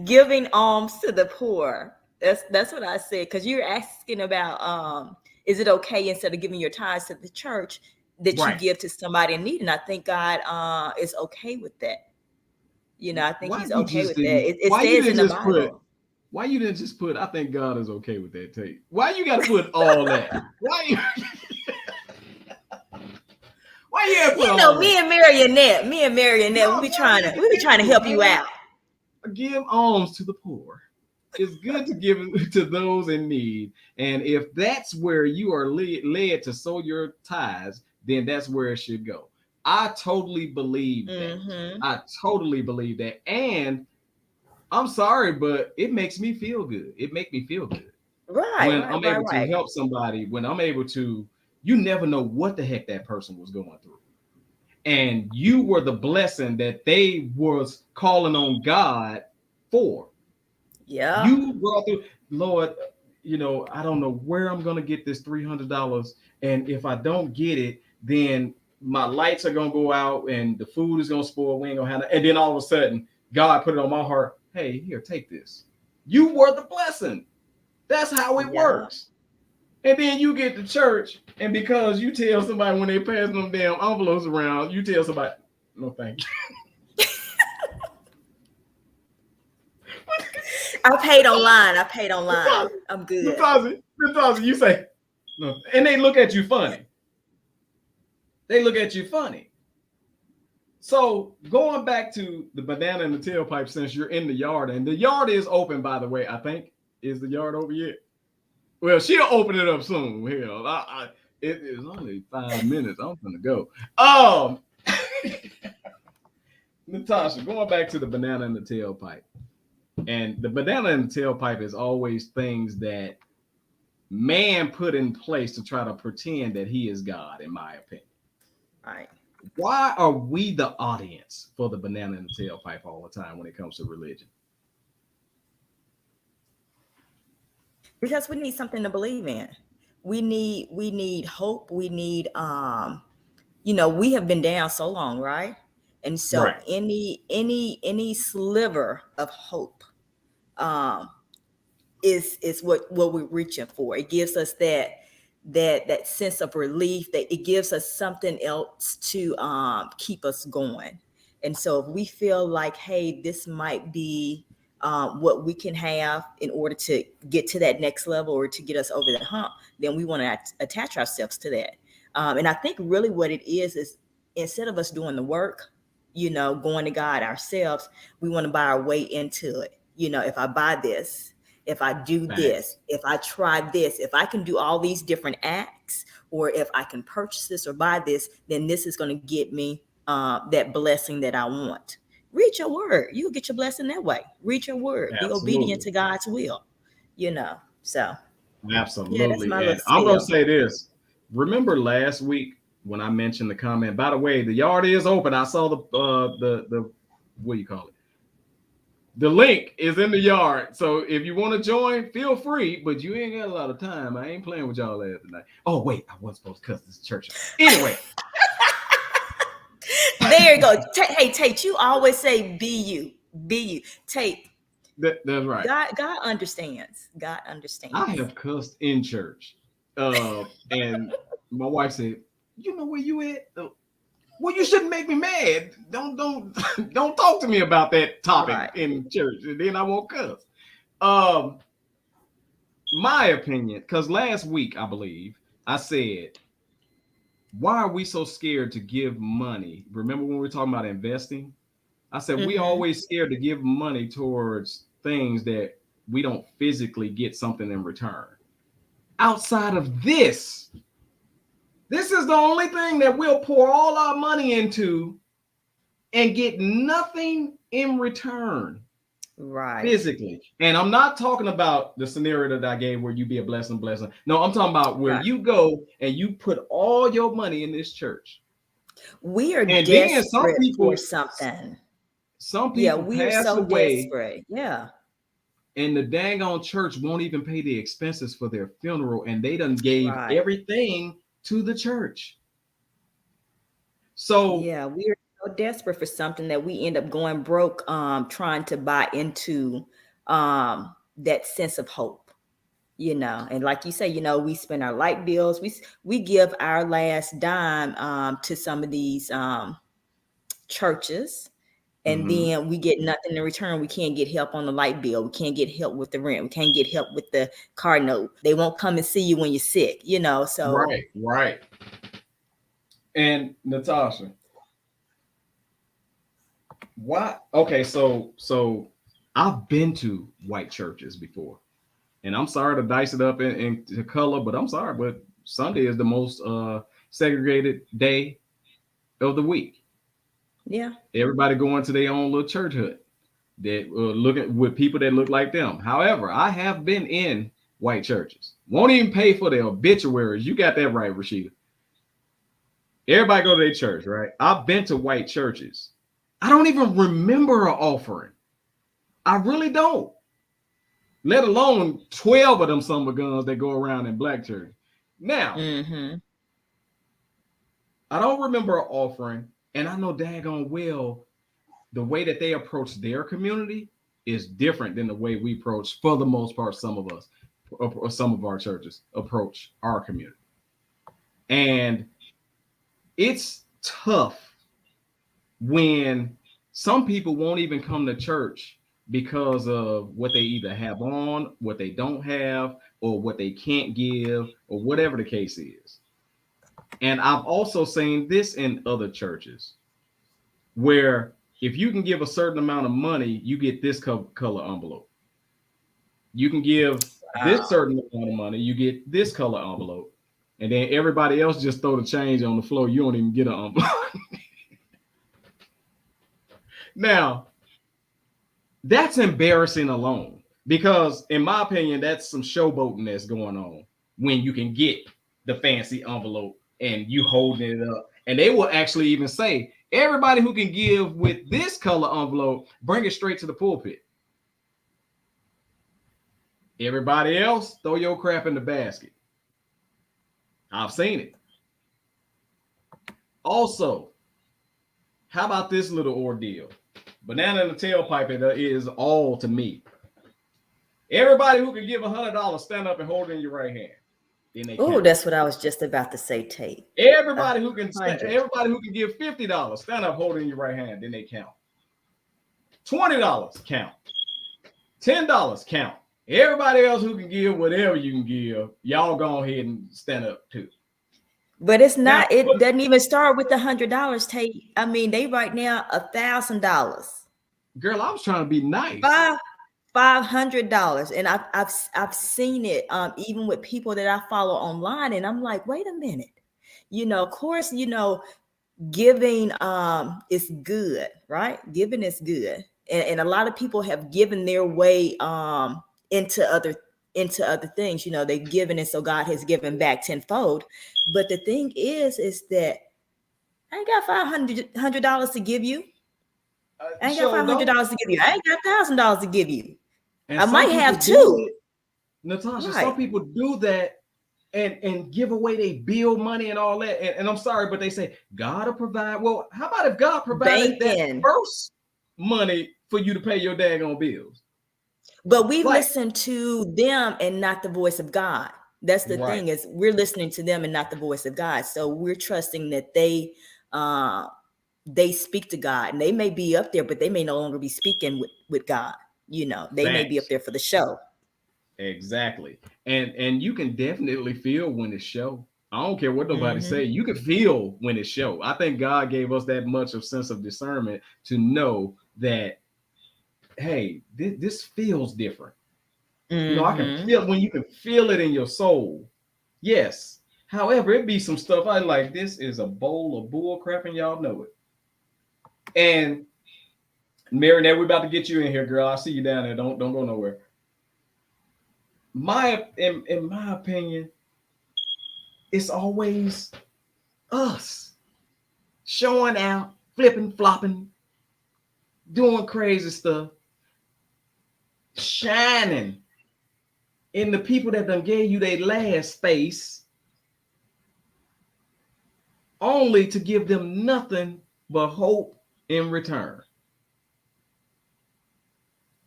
Giving alms to the poor. That's what I said. Because you're asking about is it okay instead of giving your tithes to the church that you give to somebody in need? And I think God is okay with that. You know, I think he's okay with that. It says in the Bible. Why you didn't just put, I think God is okay with that, Tate? Why you got to put all that? Why you have to put all me and Marionette, we be trying to help you out. Give alms to the poor. It's good to give to those in need. And if that's where you are led to sow your tithes, then that's where it should go. I totally believe that. Mm-hmm. I totally believe that. And I'm sorry, but it makes me feel good. It makes me feel good. When I'm able to help somebody, when I'm able to, you never know what the heck that person was going through. And you were the blessing that they was calling on God for. Yeah. You brought through, Lord, you know, I don't know where I'm going to get this $300. And if I don't get it, then my lights are going to go out and the food is going to spoil. We ain't going to have that. And then all of a sudden, God put it on my heart. Hey, here, take this. You were the blessing. That's how it works. And then you get to church, and because you tell somebody when they pass them damn envelopes around, you tell somebody, no, thank you. I paid online. I'm good. Natasha, you say, no. And they look at you funny. So going back to the banana and the tailpipe, since you're in the yard, and the yard is open, by the way, I think. Is the yard over yet? Well, she'll open it up soon. Hell, it is only 5 minutes. I'm gonna go. Natasha, going back to the banana and the tailpipe. And the banana and the tailpipe is always things that man put in place to try to pretend that he is God, in my opinion. Right. Why are we the audience for the banana and the tailpipe all the time when it comes to religion? Because we need something to believe in. We need hope. We need we have been down so long, right? And so any sliver of hope is what we're reaching for. It gives us that sense of relief, that it gives us something else to keep us going. And so if we feel like, hey, this might be what we can have in order to get to that next level or to get us over the hump, then we want to attach ourselves to that. And I think really what it is instead of us doing the work, going to God ourselves, we want to buy our way into it. If I buy this, if I do this, if I try this, if I can do all these different acts, or if I can purchase this or buy this, then this is going to get me that blessing that I want. Read your word. You'll get your blessing that way. Read your word. Absolutely. Be obedient to God's will, so. Absolutely. Yeah, and I'm going to say this. Remember last week when I mentioned the comment, by the way, the yard is open. I saw the what do you call it? The link is in the yard. So if you want to join, feel free, but you ain't got a lot of time. I ain't playing with y'all last tonight. Oh, wait, I wasn't supposed to cuss this church. Anyway. There you go. Hey, Tate, you always say be you. Tate, That's right. God understands. God understands. I have cussed in church. And my wife said, "You know where you at? Well, you shouldn't make me mad. Don't don't talk to me about that topic in church, and then I won't cuss." My opinion, because last week I believe I said, "Why are we so scared to give money?" Remember when we were talking about investing? I said we always scared to give money towards things that we don't physically get something in return. Outside of this is the only thing that we'll pour all our money into and get nothing in return. Right. Physically. And I'm not talking about the scenario that I gave where you be a blessing. No, I'm talking about where you go and you put all your money in this church. We are desperate for something. Some people we are so desperate. Yeah. And the dang on church won't even pay the expenses for their funeral, and they done gave everything to the church. So we are so desperate for something that we end up going broke trying to buy into that sense of hope, and like you say, we spend our light bills, we give our last dime to some of these churches. And then we get nothing in return. We can't get help on the light bill. We can't get help with the rent. We can't get help with the car note. They won't come and see you when you're sick, so. Right. And Natasha, what? Okay, so I've been to white churches before. And I'm sorry to dice it up into color, but I'm sorry, but Sunday is the most segregated day of the week. Yeah. Everybody going to their own little church hut that looking with people that look like them. However, I have been in white churches. Won't even pay for their obituaries. You got that right, Rashida. Everybody go to their church, right? I've been to white churches. I don't even remember an offering. I really don't. Let alone 12 of them summer guns that go around in black church. Now, I don't remember an offering. And I know daggone well, the way that they approach their community is different than the way we approach, for the most part, some of us, or some of our churches approach our community. And it's tough when some people won't even come to church because of what they either have on, what they don't have, or what they can't give, or whatever the case is. And I've also seen this in other churches where if you can give a certain amount of money, you get this color envelope. You can give this certain amount of money, you get this color envelope. And then everybody else just throw the change on the floor. You don't even get an envelope. Now, that's embarrassing alone, because in my opinion, that's some showboating that's going on when you can get the fancy envelope and you holding it up. And they will actually even say, everybody who can give with this color envelope, bring it straight to the pulpit. Everybody else, throw your crap in the basket. I've seen it. Also, how about this little ordeal? Banana in the tailpipe is all to me. Everybody who can give $100, stand up and hold it in your right hand. Oh, that's what I was just about to say, Tate. Everybody who can give $50, stand up, hold it in your right hand, then they count. $20 count. $10 count. Everybody else who can give whatever you can give, y'all go ahead and stand up too. But it's not. It doesn't even start with the $100, Tate. I mean, they right now $1,000. Girl, I was trying to be nice. $500, and I've seen it even with people that I follow online, and I'm like, wait a minute, of course, giving is good, right? Giving is good, and a lot of people have given their way into other things. They've given, and so God has given back tenfold. But the thing is that I ain't got $500 to give you. I ain't got $500 to give you. I ain't got $1,000 to give you. And I might have two. Natasha, right. Some people do that and give away their bill money and all that. And I'm sorry, but they say God will provide. Well, how about if God provided that first money for you to pay your daggone bills? But we listen to them and not the voice of God. That's the thing, is we're listening to them and not the voice of God. So we're trusting that they speak to God, and they may be up there, but they may no longer be speaking with God. You know, they may be up there for the show. Exactly. And you can definitely feel when it's show. I don't care what nobody say. You can feel when it's show. I think God gave us that much of sense of discernment to know that, hey, this feels different. You know, I can feel when you can feel it in your soul. Yes. However, it be some stuff I like. This is a bowl of bull crap, and y'all know it. And Marinette, we're about to get you in here, girl. I see you down there. Don't go nowhere. In my opinion, it's always us showing out, flipping, flopping, doing crazy stuff, shining in the people that done gave you their last space, only to give them nothing but hope in return.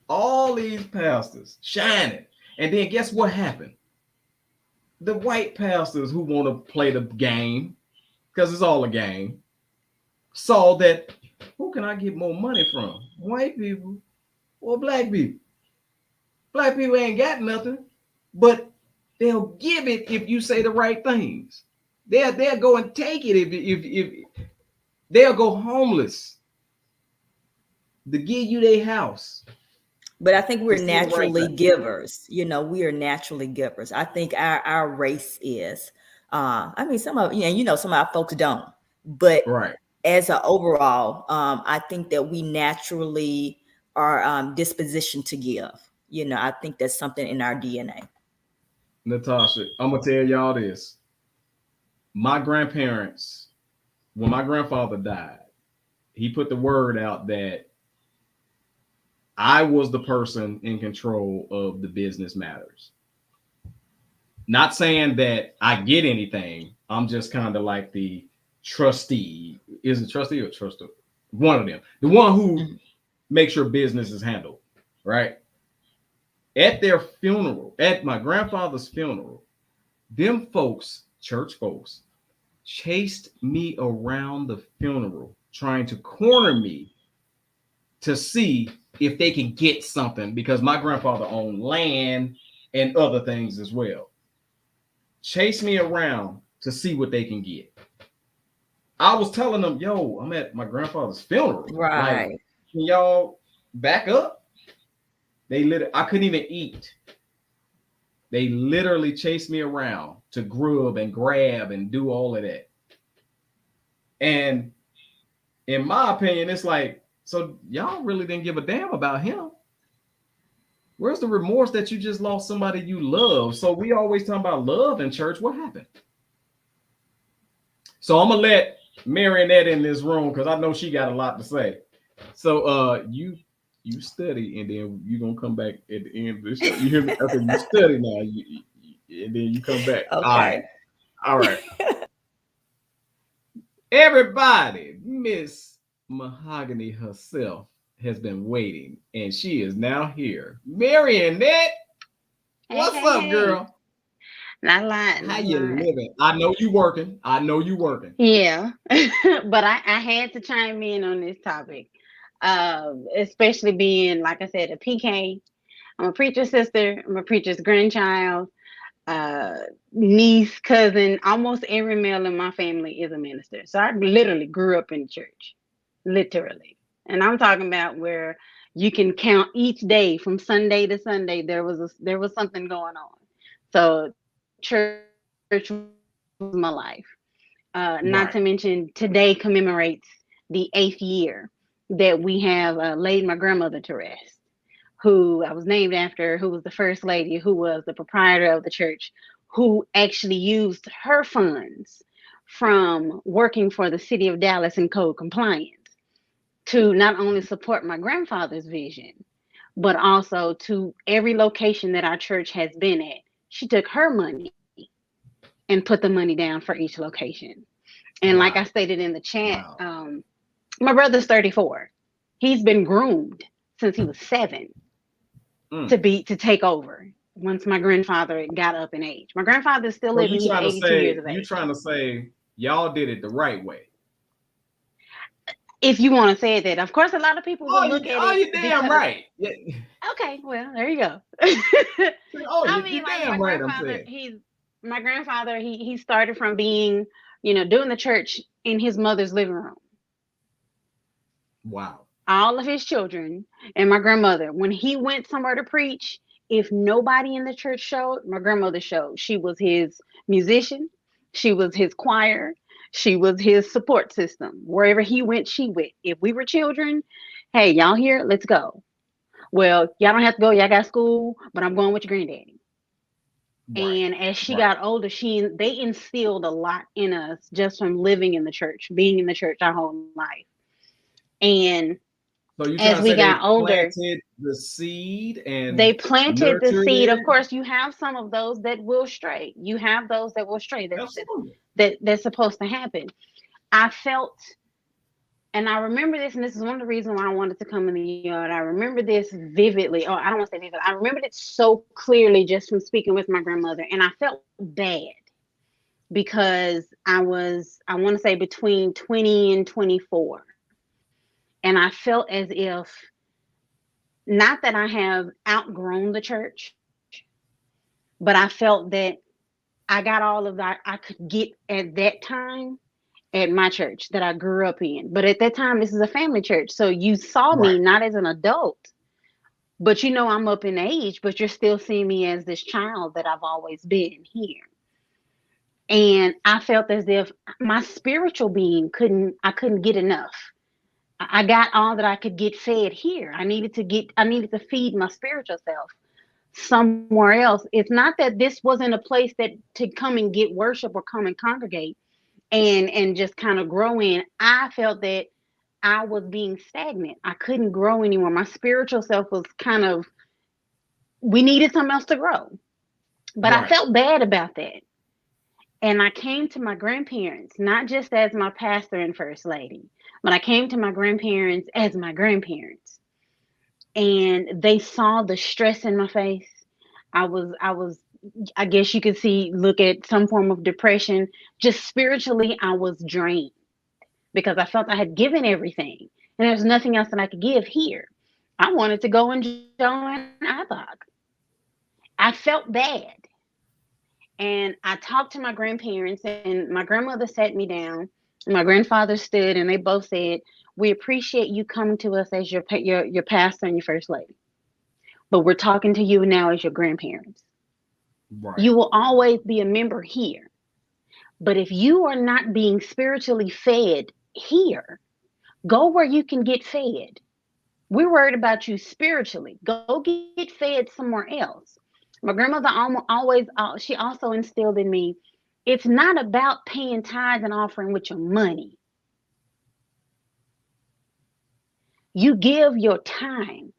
All these pastors shining. And then guess what happened? The white pastors who want to play the game, because it's all a game, saw that, who can I get more money from? White people or black people? Black people ain't got nothing, but they'll give it if you say the right things. They'll go and take it if they'll go homeless to give you their house. But I think we're naturally givers. You know, we are naturally givers. I think our race is. I mean, some of some of our folks don't. But as an overall, I think that we naturally are dispositioned to give. You know, I think that's something in our DNA. Natasha, I'm gonna tell y'all this. My grandparents, when my grandfather died, he put the word out that I was the person in control of the business matters. Not saying that I get anything. I'm just kind of like the trustee. Is it trustee or trustee? One of them. The one who makes sure business is handled, right? At their funeral, at my grandfather's funeral, them folks, church folks, chased me around the funeral, trying to corner me to see if they can get something, because my grandfather owned land and other things as well. Chase me around to see what they can get. I was telling them, yo, I'm at my grandfather's funeral. Right. Like, can y'all back up? I couldn't even eat. They literally chased me around to grub and grab and do all of that. And in my opinion, it's like, so y'all really didn't give a damn about him. Where's the remorse that you just lost somebody you love? So we always talk about love in church. What happened? So I'm gonna let Marinette in this room because I know she got a lot to say. So you study, and then you're gonna come back at the end of this show. You hear me? Okay, you study now, and then you come back. Okay. All right. Everybody, Miss Mahogany herself has been waiting, and she is now here. Marinette, what's up, girl? Not lying. How you living? I know you working. Yeah, but I had to chime in on this topic, especially being, like I said, a PK. I'm a preacher's sister. I'm a preacher's grandchild, niece, cousin. Almost every male in my family is a minister. So I literally grew up in church, literally. And I'm talking about where you can count each day from Sunday to Sunday. There was something going on. So church was my life. Not to mention, today commemorates the 8th year that we have laid my grandmother to rest, who I was named after, who was the first lady, who was the proprietor of the church, who actually used her funds from working for the city of Dallas in code compliance to not only support my grandfather's vision, but also to every location that our church has been at. She took her money and put the money down for each location. And like I stated in the chat, my brother's 34. He's been groomed since he was 7. to take over once my grandfather got up in age. My grandfather is still So living. He's 82 years of age. You trying to say y'all did it the right way? If you want to say that, of course, a lot of people will look at it. You damn right. Yeah. Okay, well, there you go. You're damn right. I'm saying. My grandfather. He started from being, doing the church in his mother's living room. Wow. All of his children and my grandmother. When he went somewhere to preach, if nobody in the church showed, my grandmother showed. She was his musician. She was his choir. She was his support system. Wherever he went, she went. If we were children, hey, y'all here? Let's go. Well, y'all don't have to go. Y'all got school, but I'm going with your granddaddy. Right. And as she got older, they instilled a lot in us just from living in the church, being in the church our whole life. And so as we got older, planted the seed and they planted the seed. Of course, you have some of those that will stray. You have those that will stray. That's supposed to happen. I felt, and I remember this, and this is one of the reasons why I wanted to come in the yard. I remember this vividly. I don't want to say vividly. I remembered it so clearly just from speaking with my grandmother, and I felt bad because I want to say between 20 and 24. And I felt as if, not that I have outgrown the church, but I felt that I got all of that I could get at that time at my church that I grew up in. But at that time, this is a family church. So you saw me not as an adult, but I'm up in age, but you're still seeing me as this child that I've always been here. And I felt as if my spiritual being I couldn't get enough. I got all that I could get fed here. I needed to feed my spiritual self somewhere else. It's not that this wasn't a place that to come and get worship or come and congregate and just kind of grow in. I felt that I was being stagnant. I couldn't grow anymore. My spiritual self was we needed something else to grow. But I felt bad about that. And I came to my grandparents, not just as my pastor and first lady, but I came to my grandparents as my grandparents. And they saw the stress in my face. I guess you could look at some form of depression. Just spiritually, I was drained because I felt I had given everything. And there's nothing else that I could give here. I wanted to go and join IBOG. I felt bad. And I talked to my grandparents, and my grandmother sat me down. My grandfather stood, and they both said, "We appreciate you coming to us as your pastor and your first lady, but we're talking to you now as your grandparents. Right. You will always be a member here, but if you are not being spiritually fed here, go where you can get fed. We're worried about you spiritually. Go get fed somewhere else." My grandmother she also instilled in me, it's not about paying tithes and offering with your money. You give your time.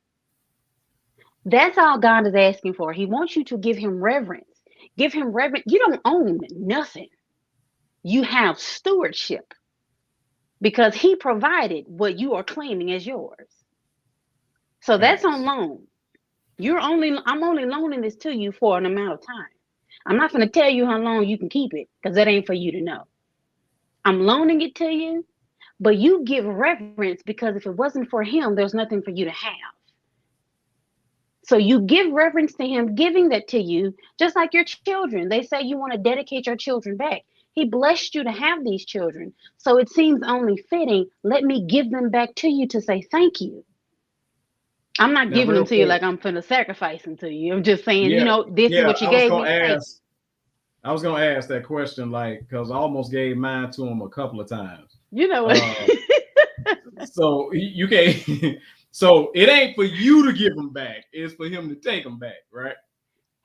That's all God is asking for. He wants you to give him reverence. Give him reverence. You don't own nothing. You have stewardship because he provided what you are claiming as yours. So that's on loan. I'm only loaning this to you for an amount of time. I'm not going to tell you how long you can keep it because that ain't for you to know. I'm loaning it to you, but you give reverence because if it wasn't for him, there's nothing for you to have. So you give reverence to him, giving that to you, just like your children. They say you want to dedicate your children back. He blessed you to have these children. So it seems only fitting, let me give them back to you to say thank you. I'm not giving them to you like I'm finna sacrifice them to you. I'm just saying, this is what you gave me. I was gonna ask that question, because I almost gave mine to him a couple of times. You know what? So you can't. So it ain't for you to give them back; it's for him to take them back, right?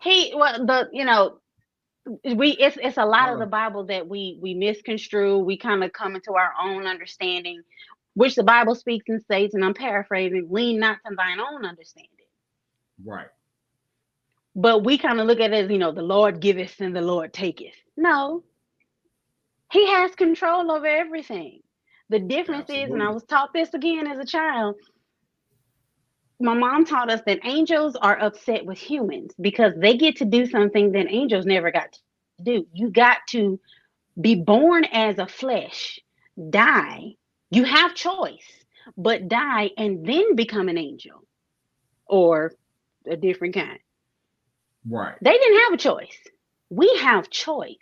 It's a lot of the Bible that we misconstrue. We kind of come into our own understanding, which the Bible speaks and states, and I'm paraphrasing, lean not to thine own understanding. Right. But we kind of look at it as, the Lord giveth and the Lord taketh. No. He has control over everything. The difference is, and I was taught this again as a child, my mom taught us that angels are upset with humans because they get to do something that angels never got to do. You got to be born as a flesh, die. You have choice, but die and then become an angel or a different kind. Right. They didn't have a choice. We have choice.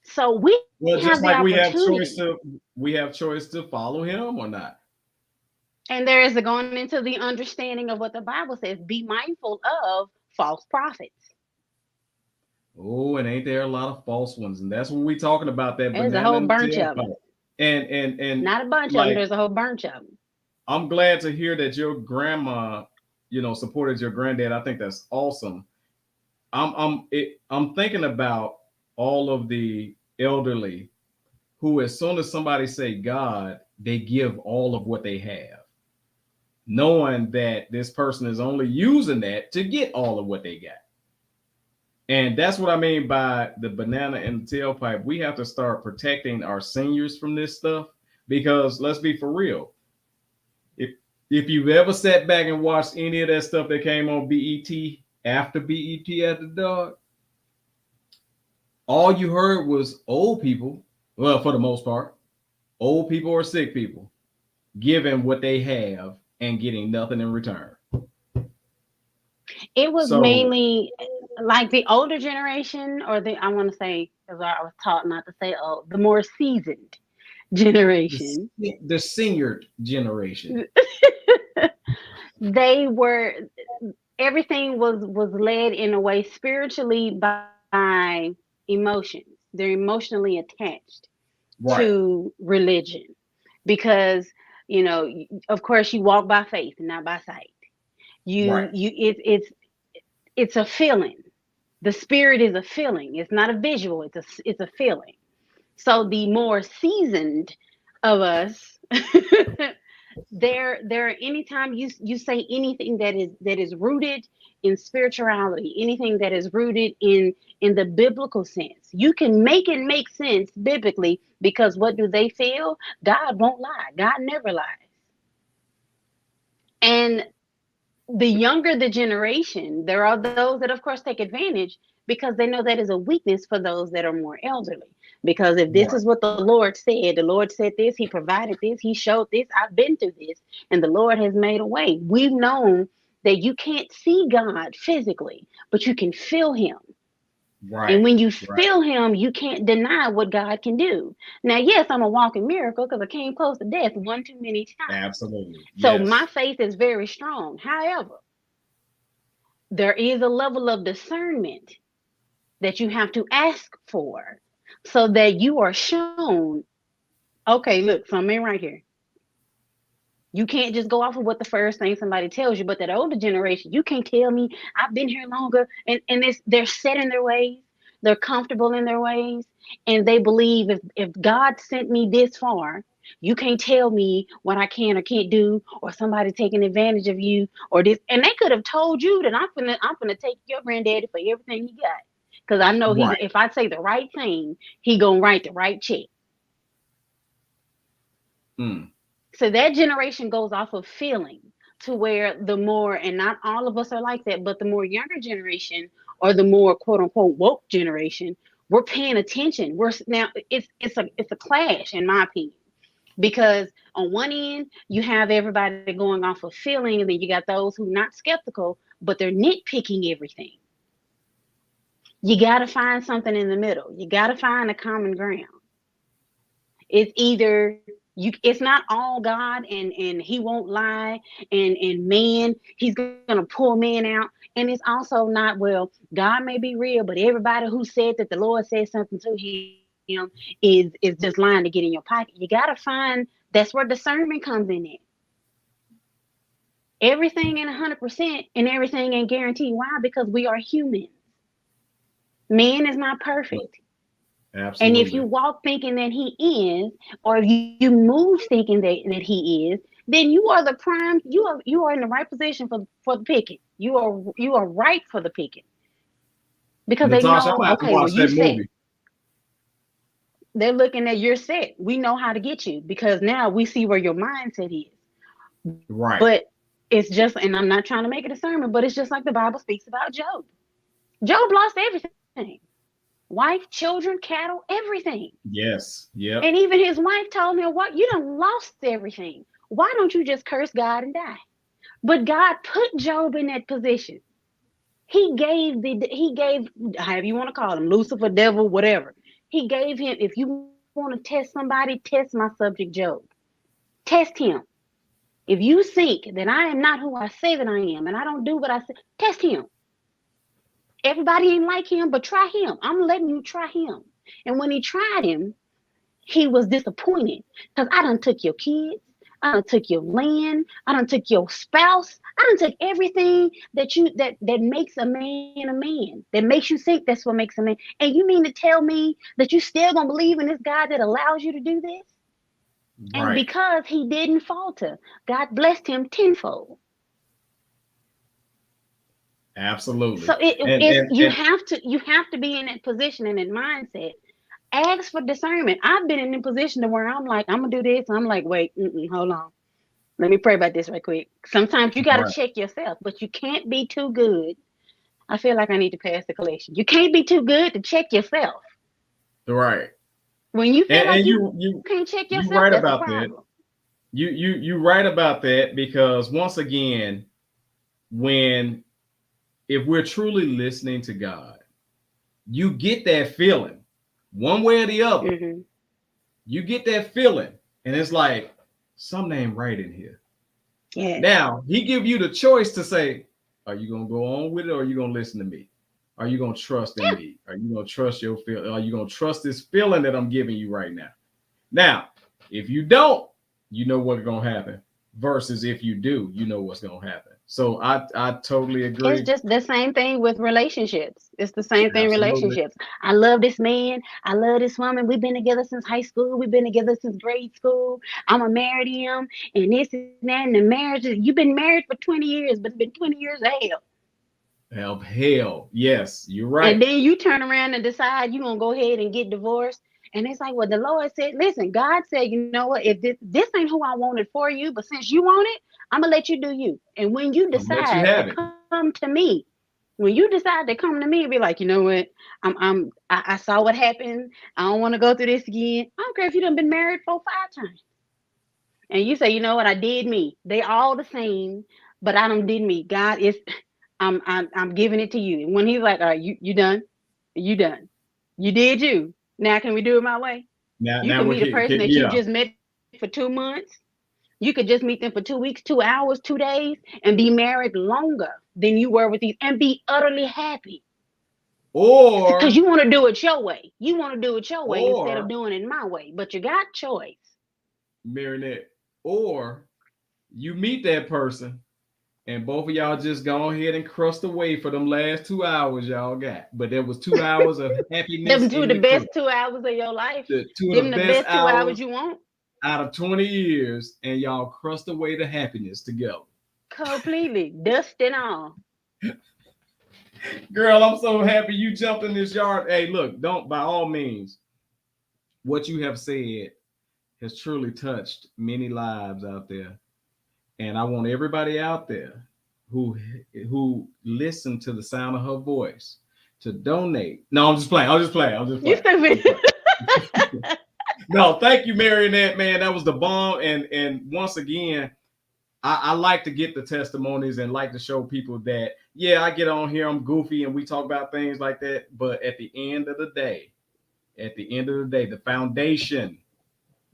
So we Well, have just the like opportunity. we have choice to follow him or not. And there is going into the understanding of what the Bible says. Be mindful of false prophets. Oh, and ain't there a lot of false ones? And that's when we talking about that There's a banana whole and bunch of them. tailpipe. And Not a bunch of them. like, There's a whole bunch of them. I'm glad to hear that your grandma, supported your granddad. I think that's awesome. I'm thinking about all of the elderly who, as soon as somebody say God, they give all of what they have, knowing that this person is only using that to get all of what they got. And that's what I mean by the banana and the tailpipe. We have to start protecting our seniors from this stuff, because let's be for real. If you've ever sat back and watched any of that stuff that came on BET after BET at the dog, all you heard was old people, well, for the most part, old people or sick people giving what they have and getting nothing in return. It was mainly like the older generation, or I want to say, because I was taught not to say old, the more seasoned generation. The senior generation. They were, everything was led in a way spiritually by emotions. They're emotionally attached to religion because, of course you walk by faith and not by sight. It's a feeling. The spirit is a feeling. It's not a visual. It's a feeling. So the more seasoned of us, there anytime you say anything that is rooted in spirituality, anything that is rooted in the biblical sense, you can make it make sense biblically, because what do they feel? God won't lie. God never lies. And the younger the generation, there are those that of course take advantage, because they know that is a weakness for those that are more elderly. Because if this is what the Lord said this, he provided this, he showed this, I've been through this, and the Lord has made a way. We've known that you can't see God physically, but you can feel him. Right. And when you feel him, you can't deny what God can do. Now, yes, I'm a walking miracle because I came close to death one too many times. Absolutely. So my faith is very strong. However, there is a level of discernment that you have to ask for, so that you are shown, okay, look, something right here. You can't just go off of what the first thing somebody tells you. But that older generation, you can't tell me, I've been here longer. And they're set in their ways. They're comfortable in their ways. And they believe if God sent me this far, you can't tell me what I can or can't do, or somebody taking advantage of you, or this. And they could have told you that I'm gonna take your granddaddy for everything he got. Because I know if I say the right thing, he gonna write the right check. So that generation goes off of feeling, to where the more, and not all of us are like that, but the more younger generation, or the more quote unquote woke generation, we're paying attention. Now it's a clash, in my opinion, because on one end you have everybody going off of feeling, and then you got those who are not skeptical, but they're nitpicking everything. You got to find something in the middle. You got to find a common ground. It's either it's not all God and he won't lie, and man, he's gonna pull man out. And it's also not, well, God may be real, but everybody who said that the Lord said something to him is just lying to get in your pocket. You gotta find, that's where discernment comes in at. Everything ain't 100% and everything ain't guaranteed. Why? Because we are human. Man is not perfect. Absolutely. And if you walk thinking that he is, or if you move thinking that he is, then you are the prime. You are in the right position for the picking. You are right for the picking, because Natasha, they know. Okay, well, you set. They're looking at your set. We know how to get you, because now we see where your mindset is. Right. But it's just, and I'm not trying to make it a sermon, but it's just like the Bible speaks about Job. Job lost everything. Wife, children, cattle, everything. Yes. Yep. And even his wife told him, what? You done lost everything. Why don't you just curse God and die? But God put Job in that position. He gave, however you want to call him, Lucifer, devil, whatever. He gave him, if you want to test somebody, test my subject Job. Test him. If you think that I am not who I say that I am, and I don't do what I say, test him. Everybody ain't like him, but try him. I'm letting you try him. And when he tried him, he was disappointed because I done took your kids. I done took your land. I done took your spouse. I done took everything that makes a man, that makes you think that's what makes a man. And you mean to tell me that you still gonna believe in this God that allows you to do this? Right. And because he didn't falter, God blessed him tenfold. Absolutely. So you have to be in that position and that mindset. Ask for discernment. I've been in a position to where I'm like, I'm gonna do this. I'm like, wait, hold on. Let me pray about this right quick. Sometimes you got to check yourself, but you can't be too good. I feel like I need to pass the collection. You can't be too good to check yourself. Right. When you feel like you can't check yourself, you're right that's about a problem. that. You right about that, because once again, if we're truly listening to God, you get that feeling one way or the other. Mm-hmm. You get that feeling, and it's like something ain't right in here. Yeah. Now he give you the choice to say, are you gonna go on with it, or are you gonna listen to me? Are you gonna trust in me? Are you gonna trust your feeling? Are you gonna trust this feeling that I'm giving you right now? Now, if you don't, you know what's gonna happen. Versus if you do, you know what's gonna happen. So I totally agree. It's just the same thing with relationships. It's the same thing. Relationships. I love this man. I love this woman. We've been together since high school. We've been together since grade school. I'm gonna marry him, and this and that. And the marriage. You've been married for 20 years, but it's been 20 years of hell. Yes, you're right. And then you turn around and decide you're gonna go ahead and get divorced. And it's like, well, the Lord said, listen, God said, you know what? If this ain't who I wanted for you, but since you want it, I'm gonna let you do you. And when you decide to come to me, be like, you know what? I saw what happened. I don't want to go through this again. I don't care if you done been married 4 or 5 times. And you say, you know what? I did me. They all the same, but I done did me. God is, I'm giving it to you. And when he's like, all right, you done? You done? You did you? Now can we do it my way? You can meet a person that you just met for 2 months. You could just meet them for 2 weeks, 2 hours, 2 days, and be married longer than you were with these, and be utterly happy. Or because you want to do it your way. You want to do it your way instead of doing it my way. But you got choice. Marinette. Or you meet that person, and both of y'all just go ahead and crust away for them last 2 hours y'all got. But there was 2 hours of happiness. Them the best 2 hours of your life. The best 2 hours you want. Out of 20 years, and y'all crust away the happiness together. Completely. Dust and all. Girl, I'm so happy you jumped in this yard. Hey, look, don't, by all means, what you have said has truly touched many lives out there. And I want everybody out there who listen to the sound of her voice to donate. No, I'm just playing. You stupid. No, thank you, Marinette, man. That was the bomb. And once again, I like to get the testimonies and like to show people that, yeah, I get on here, I'm goofy, and we talk about things like that. But at the end of the day, the foundation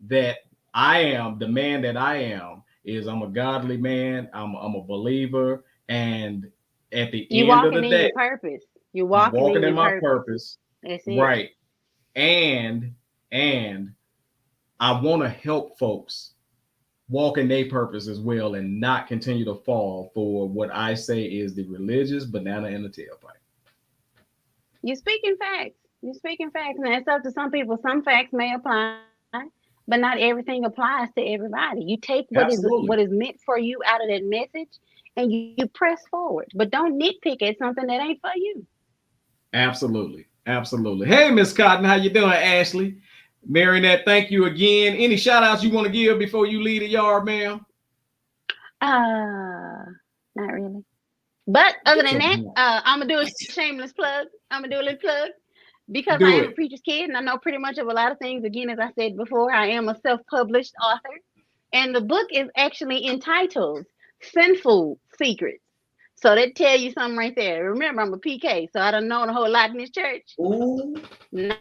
that I am, the man that I am, is I'm a godly man. I'm a believer. And at the end of the day, purpose. You're walking in my purpose. That's it. Right. And I want to help folks walk in their purpose as well, and not continue to fall for what I say is the religious banana in the tailpipe. You're speaking facts. And it's up to some people. Some facts may apply, but not everything applies to everybody. You take what is meant for you out of that message, and you press forward. But don't nitpick at something that ain't for you. Absolutely. Hey, Miss Cotton, how you doing, Ashley? Marinette, thank you again. Any shout outs you want to give before you leave the yard, ma'am? Not really. But other than that, I'm gonna do a shameless plug. I'm gonna do a little plug because I am a preacher's kid and I know pretty much of a lot of things. Again, as I said before, I am a self-published author, and the book is actually entitled "Sinful Secrets." So that tell you something right there. Remember, I'm a PK, so I don't know a whole lot in this church. Not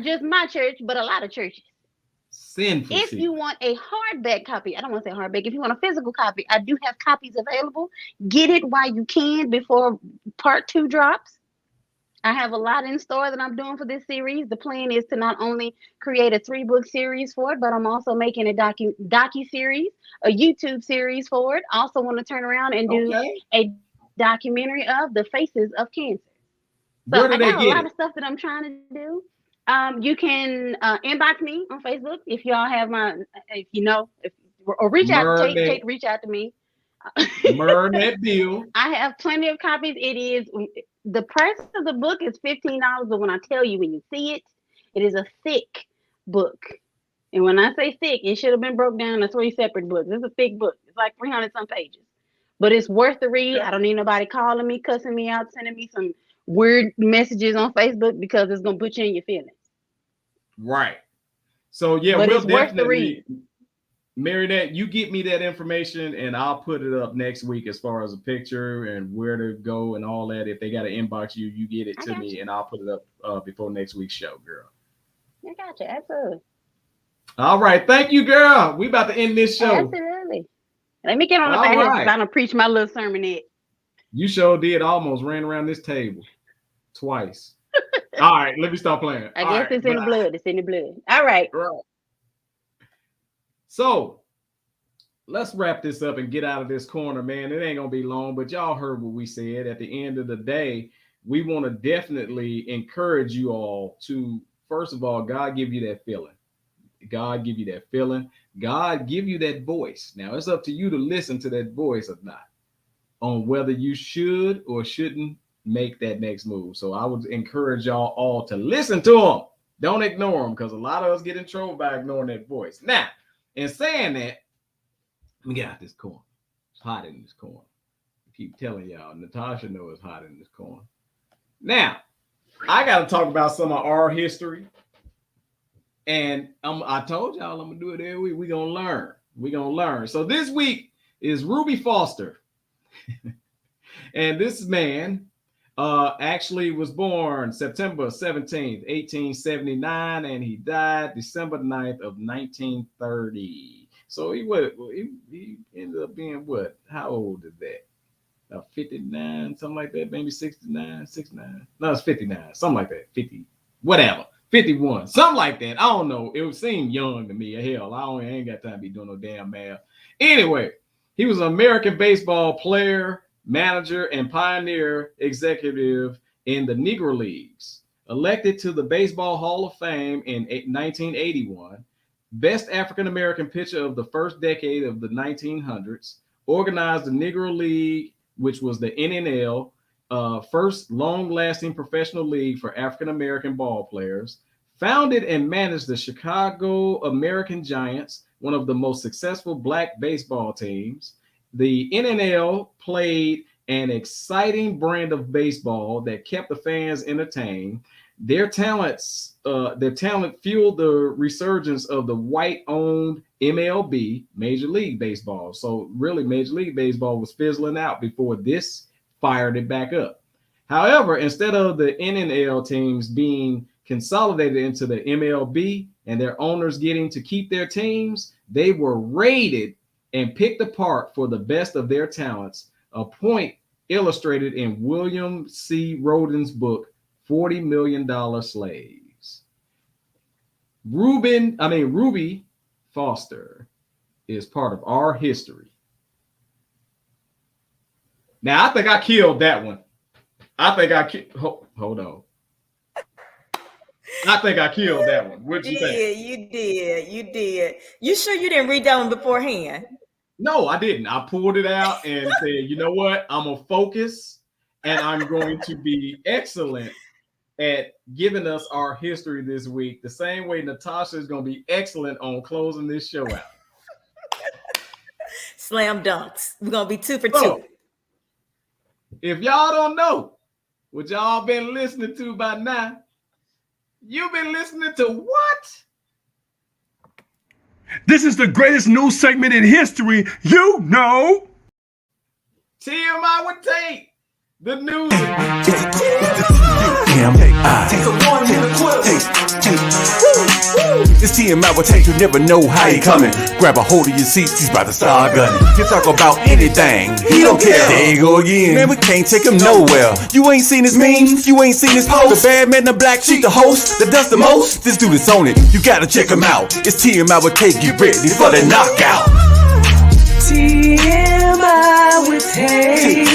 just my church, but a lot of churches. If you want a hardback copy, I don't want to say hardback. If you want a physical copy, I do have copies available. Get it while you can before part 2 drops. I have a lot in store that I'm doing for this series. The plan is to not only create a 3-book series for it, but I'm also making a docu-series, a YouTube series for it. I also want to turn around and do a documentary of the faces of cancer. So I got a lot of stuff that I'm trying to do. You can inbox me on Facebook if y'all have or reach out to Tate, reach out to me. I have plenty of copies. It is the price of the book is $15, but when I tell you, when you see it, it is a thick book. And when I say thick, it should have been broke down to 3 separate books. It's a thick book. It's like 300 some pages, but it's worth the read. I don't need nobody calling me, cussing me out, sending me some weird messages on Facebook because it's gonna put you in your feelings. Right. So yeah, but we'll definitely marry that. You get me that information and I'll put it up next week as far as a picture and where to go and all that. If they got to inbox you, you get it to me and I'll put it up before next week's show, girl. I got you. Absolutely. All right. Thank you, girl. We about to end this show. Absolutely. Let me get on the fast because I don't preach my little sermonette. You sure did. Almost ran around this table twice. All right, let me stop playing. I guess it's in the blood. It's in the blood. All right. So let's wrap this up and get out of this corner, man. It ain't gonna be long, but y'all heard what we said. At the end of the day, we want to definitely encourage you all to, first of all, God give you that feeling. God give you that feeling. God give you that voice. Now it's up to you to listen to that voice or not, on whether you should or shouldn't make that next move. So I would encourage y'all all to listen to them. Don't ignore them, because a lot of us get in trouble by ignoring that voice. Now, in saying that, let me get out this corn. It's hot in this corn. I keep telling y'all, Natasha knows it's hot in this corn. Now, I got to talk about some of our history. And I told y'all I'm going to do it every week. We're going to learn. We're going to learn. So this week is Ruby Foster. And this man actually was born September 17th, 1879, and he died December 9th of 1930. So he ended up being what? How old is that? 59, something like that, maybe 69. No, it's 59, something like that. 50, whatever. 51, something like that. I don't know. It would seem young to me. Hell, I ain't got time to be doing no damn math. Anyway, he was an American baseball player, manager, and pioneer executive in the Negro Leagues. Elected to the Baseball Hall of Fame in 1981. Best African-American pitcher of the first decade of the 1900s. Organized the Negro League, which was the NNL, first long-lasting professional league for African-American ball players. Founded and managed the Chicago American Giants, one of the most successful black baseball teams. The NNL played an exciting brand of baseball that kept the fans entertained. Their talent fueled the resurgence of the white-owned MLB, Major League Baseball. So really, Major League Baseball was fizzling out before this fired it back up. However, instead of the NNL teams being consolidated into the MLB and their owners getting to keep their teams, they were raided and picked apart for the best of their talents, a point illustrated in William C. Rodin's book, $40 Million Slaves. Ruby Foster is part of our history. Now, I think I killed that one. Hold on. I think I killed that one. What you think? You did. You sure you didn't read that one beforehand? No, I didn't. I pulled it out and said, you know what? I'm going to focus and I'm going to be excellent at giving us our history this week. The same way Natasha is going to be excellent on closing this show out. Slam dunks. We're going to be 2 for 2. If y'all don't know what y'all been listening to by now, you've been listening to what? This is the greatest news segment in history. You know. TMI with Tate. The news. It's TMI with Tate, you never know how he coming. Grab a hold of your seats, he's about to start gunning. He'll talk about anything, he don't care. There you go again. Man, we can't take him nowhere. You ain't seen his memes, you ain't seen his posts. The bad man in the black sheep, the host that does the most. This dude is on it, you gotta check him out. It's TMI with Tate, get ready for the knockout. TMI with Tate.